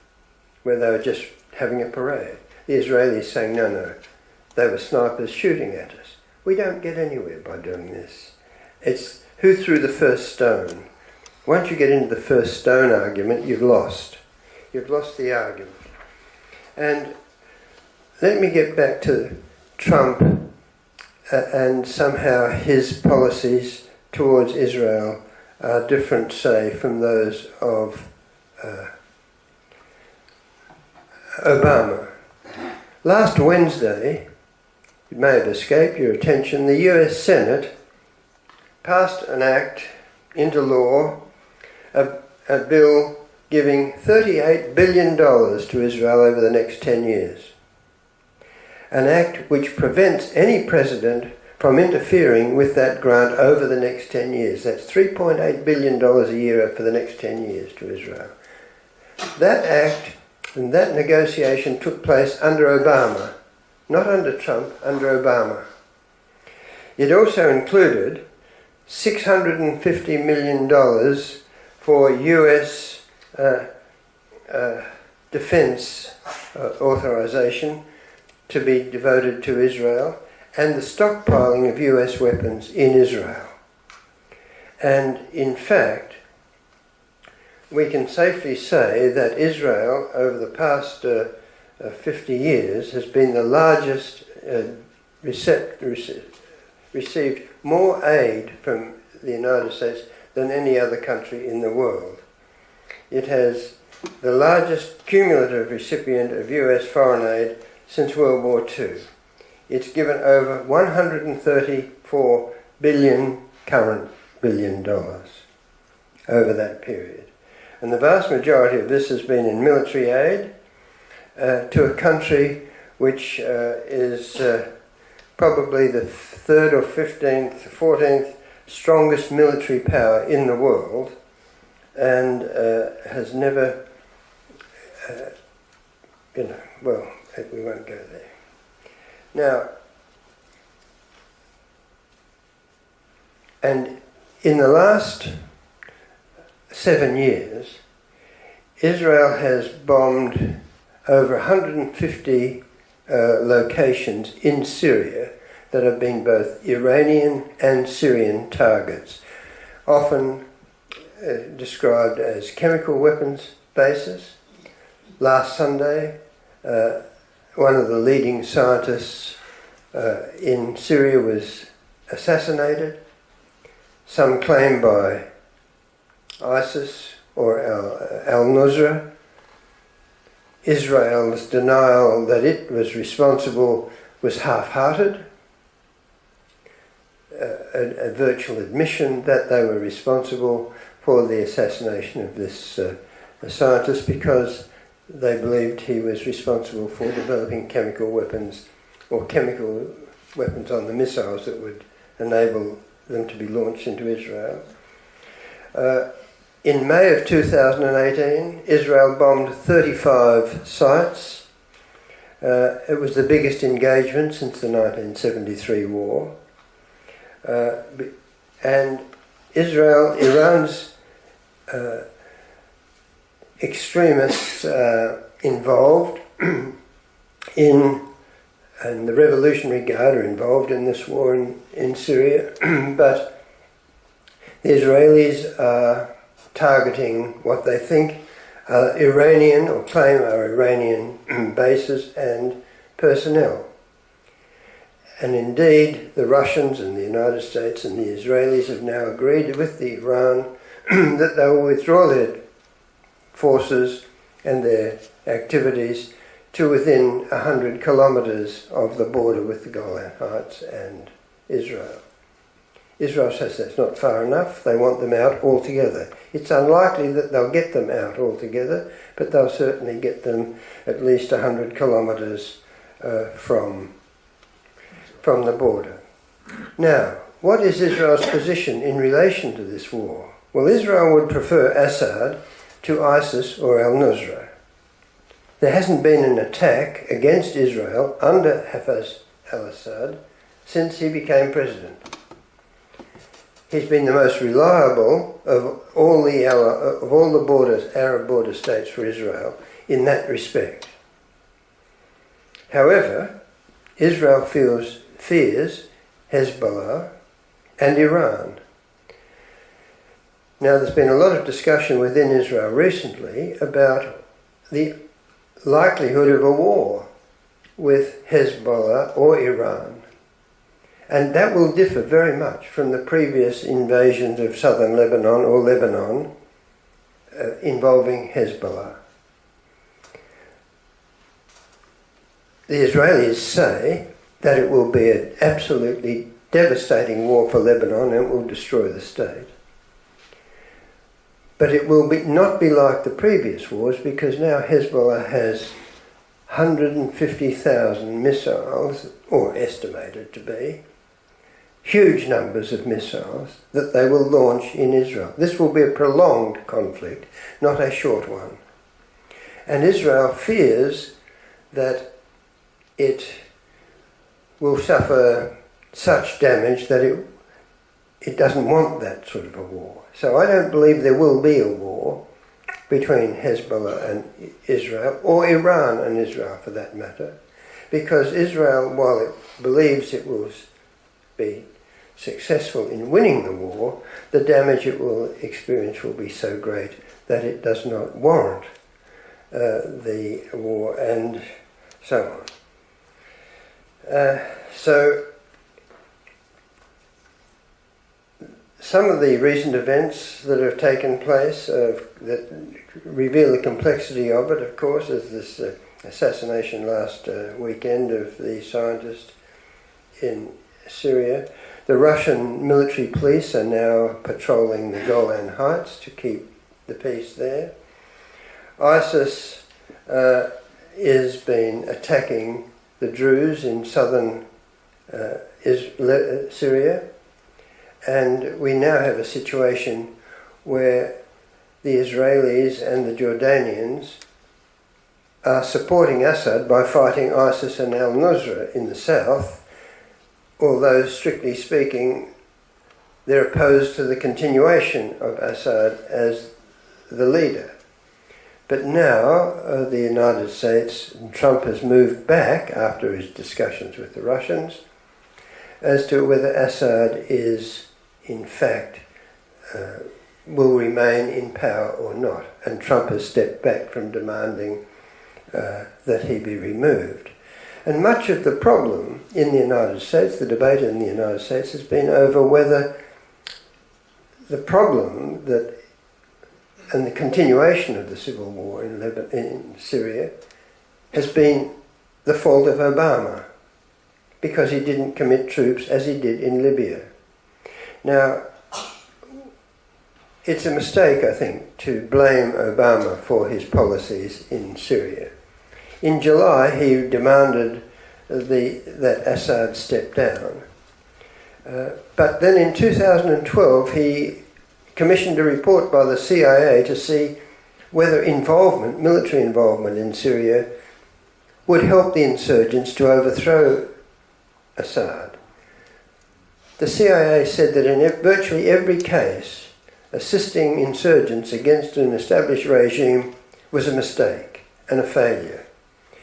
where they were just having a parade. The Israelis saying, no, they were snipers shooting at us. We don't get anywhere by doing this. It's who threw the first stone. Once you get into the first stone argument, you've lost. You've lost the argument. And let me get back to Trump and somehow his policies towards Israel are different, say, from those of Obama. Last Wednesday, it may have escaped your attention, the US Senate passed an act into law, a bill giving $38 billion to Israel over the next 10 years. An act which prevents any president from interfering with that grant over the next 10 years. That's $3.8 billion a year for the next 10 years to Israel. That act and that negotiation took place under Obama, not under Trump, under Obama. It also included $650 million for US defense authorization to be devoted to Israel, and the stockpiling of US weapons in Israel. And in fact, we can safely say that Israel, over the past 50 years, has been the largest, received more aid from the United States than any other country in the world. It has the largest cumulative recipient of US foreign aid since World War II. It's given over $134 current billion over that period. And the vast majority of this has been in military aid to a country which is probably the 3rd or 15th, 14th strongest military power in the world, and has never, well, we won't go there. Now, and in the last 7 years, Israel has bombed over 150 locations in Syria that have been both Iranian and Syrian targets, often described as chemical weapons bases. Last Sunday, one of the leading scientists in Syria was assassinated, some claim by ISIS or al-Nusra. Israel's denial that it was responsible was half-hearted, a virtual admission that they were responsible for the assassination of this scientist because they believed he was responsible for developing chemical weapons or chemical weapons on the missiles that would enable them to be launched into Israel. In May of 2018, Israel bombed 35 sites. It was the biggest engagement since the 1973 war. And Iran's extremists involved and the Revolutionary Guard are involved in this war in Syria, but the Israelis are targeting what they think are Iranian, or claim are Iranian bases and personnel. And indeed, the Russians and the United States and the Israelis have now agreed with the Iran that they will withdraw their forces and their activities to within 100 kilometres of the border with the Golan Heights and Israel. Israel says that's not far enough, they want them out altogether. It's unlikely that they'll get them out altogether, but they'll certainly get them at least 100 kilometres from the border. Now, what is Israel's position in relation to this war? Well, Israel would prefer Assad to ISIS or al-Nusra. There hasn't been an attack against Israel under Hafez al-Assad since he became president. He's been the most reliable of all the Arab border states for Israel in that respect. However, Israel fears Hezbollah and Iran. Now, there's been a lot of discussion within Israel recently about the likelihood of a war with Hezbollah or Iran. And that will differ very much from the previous invasions of southern Lebanon or Lebanon involving Hezbollah. The Israelis say that it will be an absolutely devastating war for Lebanon and it will destroy the state. But it will not be like the previous wars, because now Hezbollah has 150,000 missiles, or estimated to be, huge numbers of missiles that they will launch in Israel. This will be a prolonged conflict, not a short one. And Israel fears that it will suffer such damage that it doesn't want that sort of a war. So I don't believe there will be a war between Hezbollah and Israel, or Iran and Israel for that matter, because Israel, while it believes it will be successful in winning the war, the damage it will experience will be so great that it does not warrant the war, and so on. So some of the recent events that have taken place that reveal the complexity of it, of course, is this assassination last weekend of the scientist in Syria. The Russian military police are now patrolling the Golan Heights to keep the peace there. ISIS has been attacking the Druze in southern Syria. And we now have a situation where the Israelis and the Jordanians are supporting Assad by fighting ISIS and al-Nusra in the south, although strictly speaking they're opposed to the continuation of Assad as the leader. But now the United States, Trump has moved back after his discussions with the Russians as to whether Assad is in fact will remain in power or not, and Trump has stepped back from demanding that he be removed. And much of the problem in the United States, the debate in the United States, has been over whether the problem that and the continuation of the civil war in Syria has been the fault of Obama, because he didn't commit troops as he did in Libya. Now, it's a mistake, I think, to blame Obama for his policies in Syria. In July, he demanded that Assad step down. But then in 2012, he commissioned a report by the CIA to see whether military involvement in Syria, would help the insurgents to overthrow Assad. The CIA said that in virtually every case, assisting insurgents against an established regime was a mistake and a failure.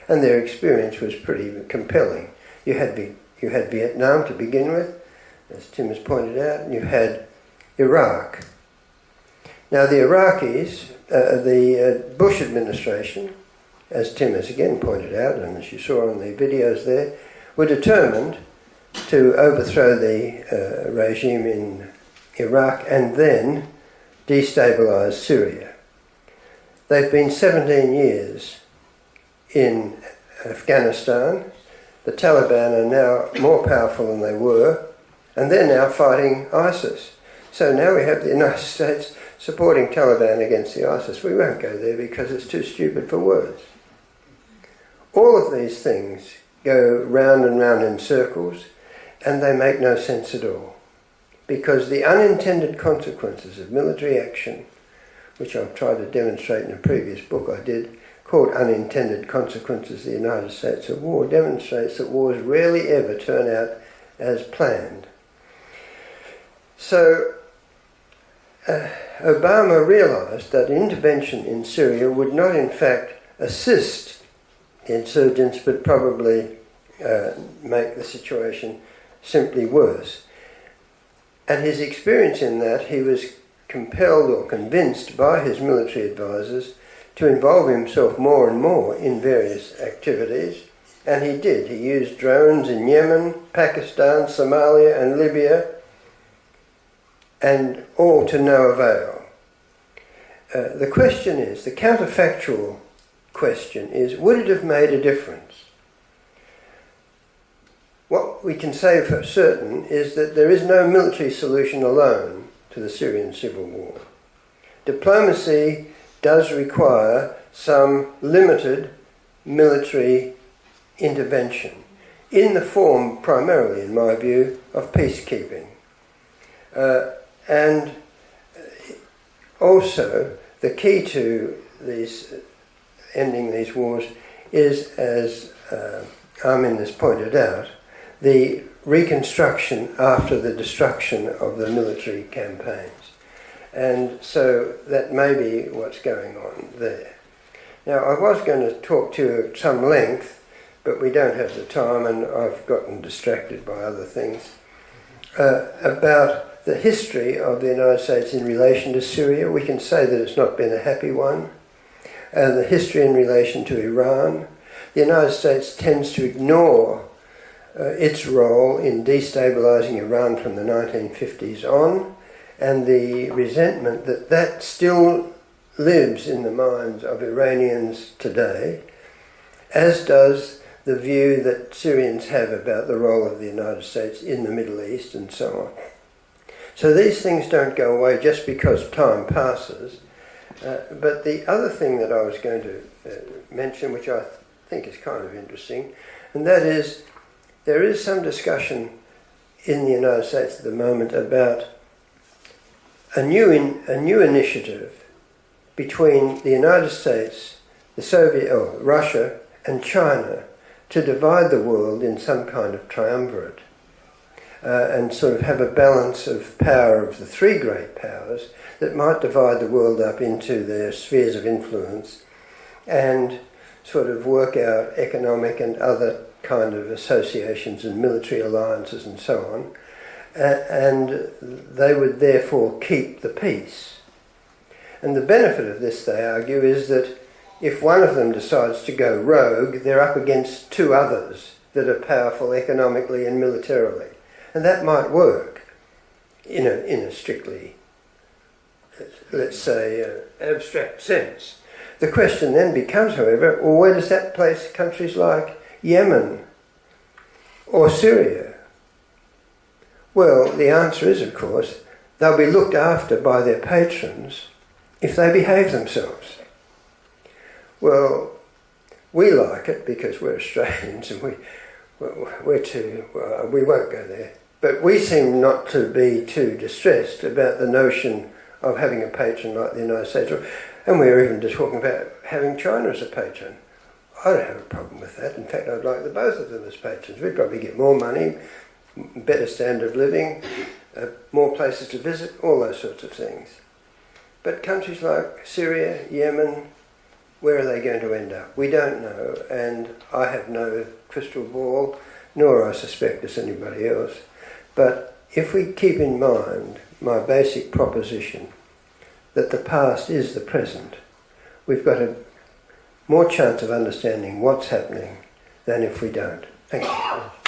And their experience was pretty compelling. You had Vietnam to begin with, as Tim has pointed out, and you had Iraq. Now the Iraqis, the Bush administration, as Tim has again pointed out, and as you saw on the videos there, were determined to overthrow the regime in Iraq and then destabilise Syria. They've been 17 years in Afghanistan. The Taliban are now more powerful than they were, and they're now fighting ISIS. So now we have the United States supporting Taliban against the ISIS. We won't go there because it's too stupid for words. All of these things go round and round in circles, and they make no sense at all. Because the unintended consequences of military action, which I've tried to demonstrate in a previous book I did, called Unintended Consequences of the United States of War, demonstrates that wars rarely ever turn out as planned. So Obama realised that intervention in Syria would not in fact assist the insurgents, but probably make the situation simply worse. And his experience in that, he was compelled or convinced by his military advisors to involve himself more and more in various activities, and he did. He used drones in Yemen, Pakistan, Somalia and Libya, and all to no avail. The question is, the counterfactual question is, would it have made a difference? What we can say for certain is that there is no military solution alone to the Syrian civil war. Diplomacy does require some limited military intervention, in the form, primarily in my view, of peacekeeping. And also, the key to ending these wars is, as Armin has pointed out, the reconstruction after the destruction of the military campaigns. And so that may be what's going on there. Now, I was going to talk to you at some length, but we don't have the time, and I've gotten distracted by other things, about the history of the United States in relation to Syria. We can say that it's not been a happy one. The history in relation to Iran. The United States tends to ignore its role in destabilising Iran from the 1950s on, and the resentment that that still lives in the minds of Iranians today, as does the view that Syrians have about the role of the United States in the Middle East and so on. So these things don't go away just because time passes. But the other thing that I was going to mention, which I think is kind of interesting, and that is there is some discussion in the United States at the moment about a new initiative between the United States, Russia and China to divide the world in some kind of triumvirate and sort of have a balance of power of the three great powers that might divide the world up into their spheres of influence and sort of work out economic and other kind of associations and military alliances and so on, and they would therefore keep the peace. And the benefit of this, they argue, is that if one of them decides to go rogue, they're up against two others that are powerful economically and militarily. And that might work in a strictly, let's say, abstract sense. The question then becomes, however, well, where does that place countries like Yemen or Syria? Well, the answer is, of course, they'll be looked after by their patrons if they behave themselves. Well, we like it because we're Australians and we won't go there. But we seem not to be too distressed about the notion of having a patron like the United States. And we're even just talking about having China as a patron. I don't have a problem with that. In fact, I'd like the both of them as patrons. We'd probably get more money, better standard of living, more places to visit, all those sorts of things. But countries like Syria, Yemen, where are they going to end up? We don't know, and I have no crystal ball, nor I suspect it's anybody else. But if we keep in mind my basic proposition that the past is the present, we've got a more chance of understanding what's happening than if we don't. Thank you.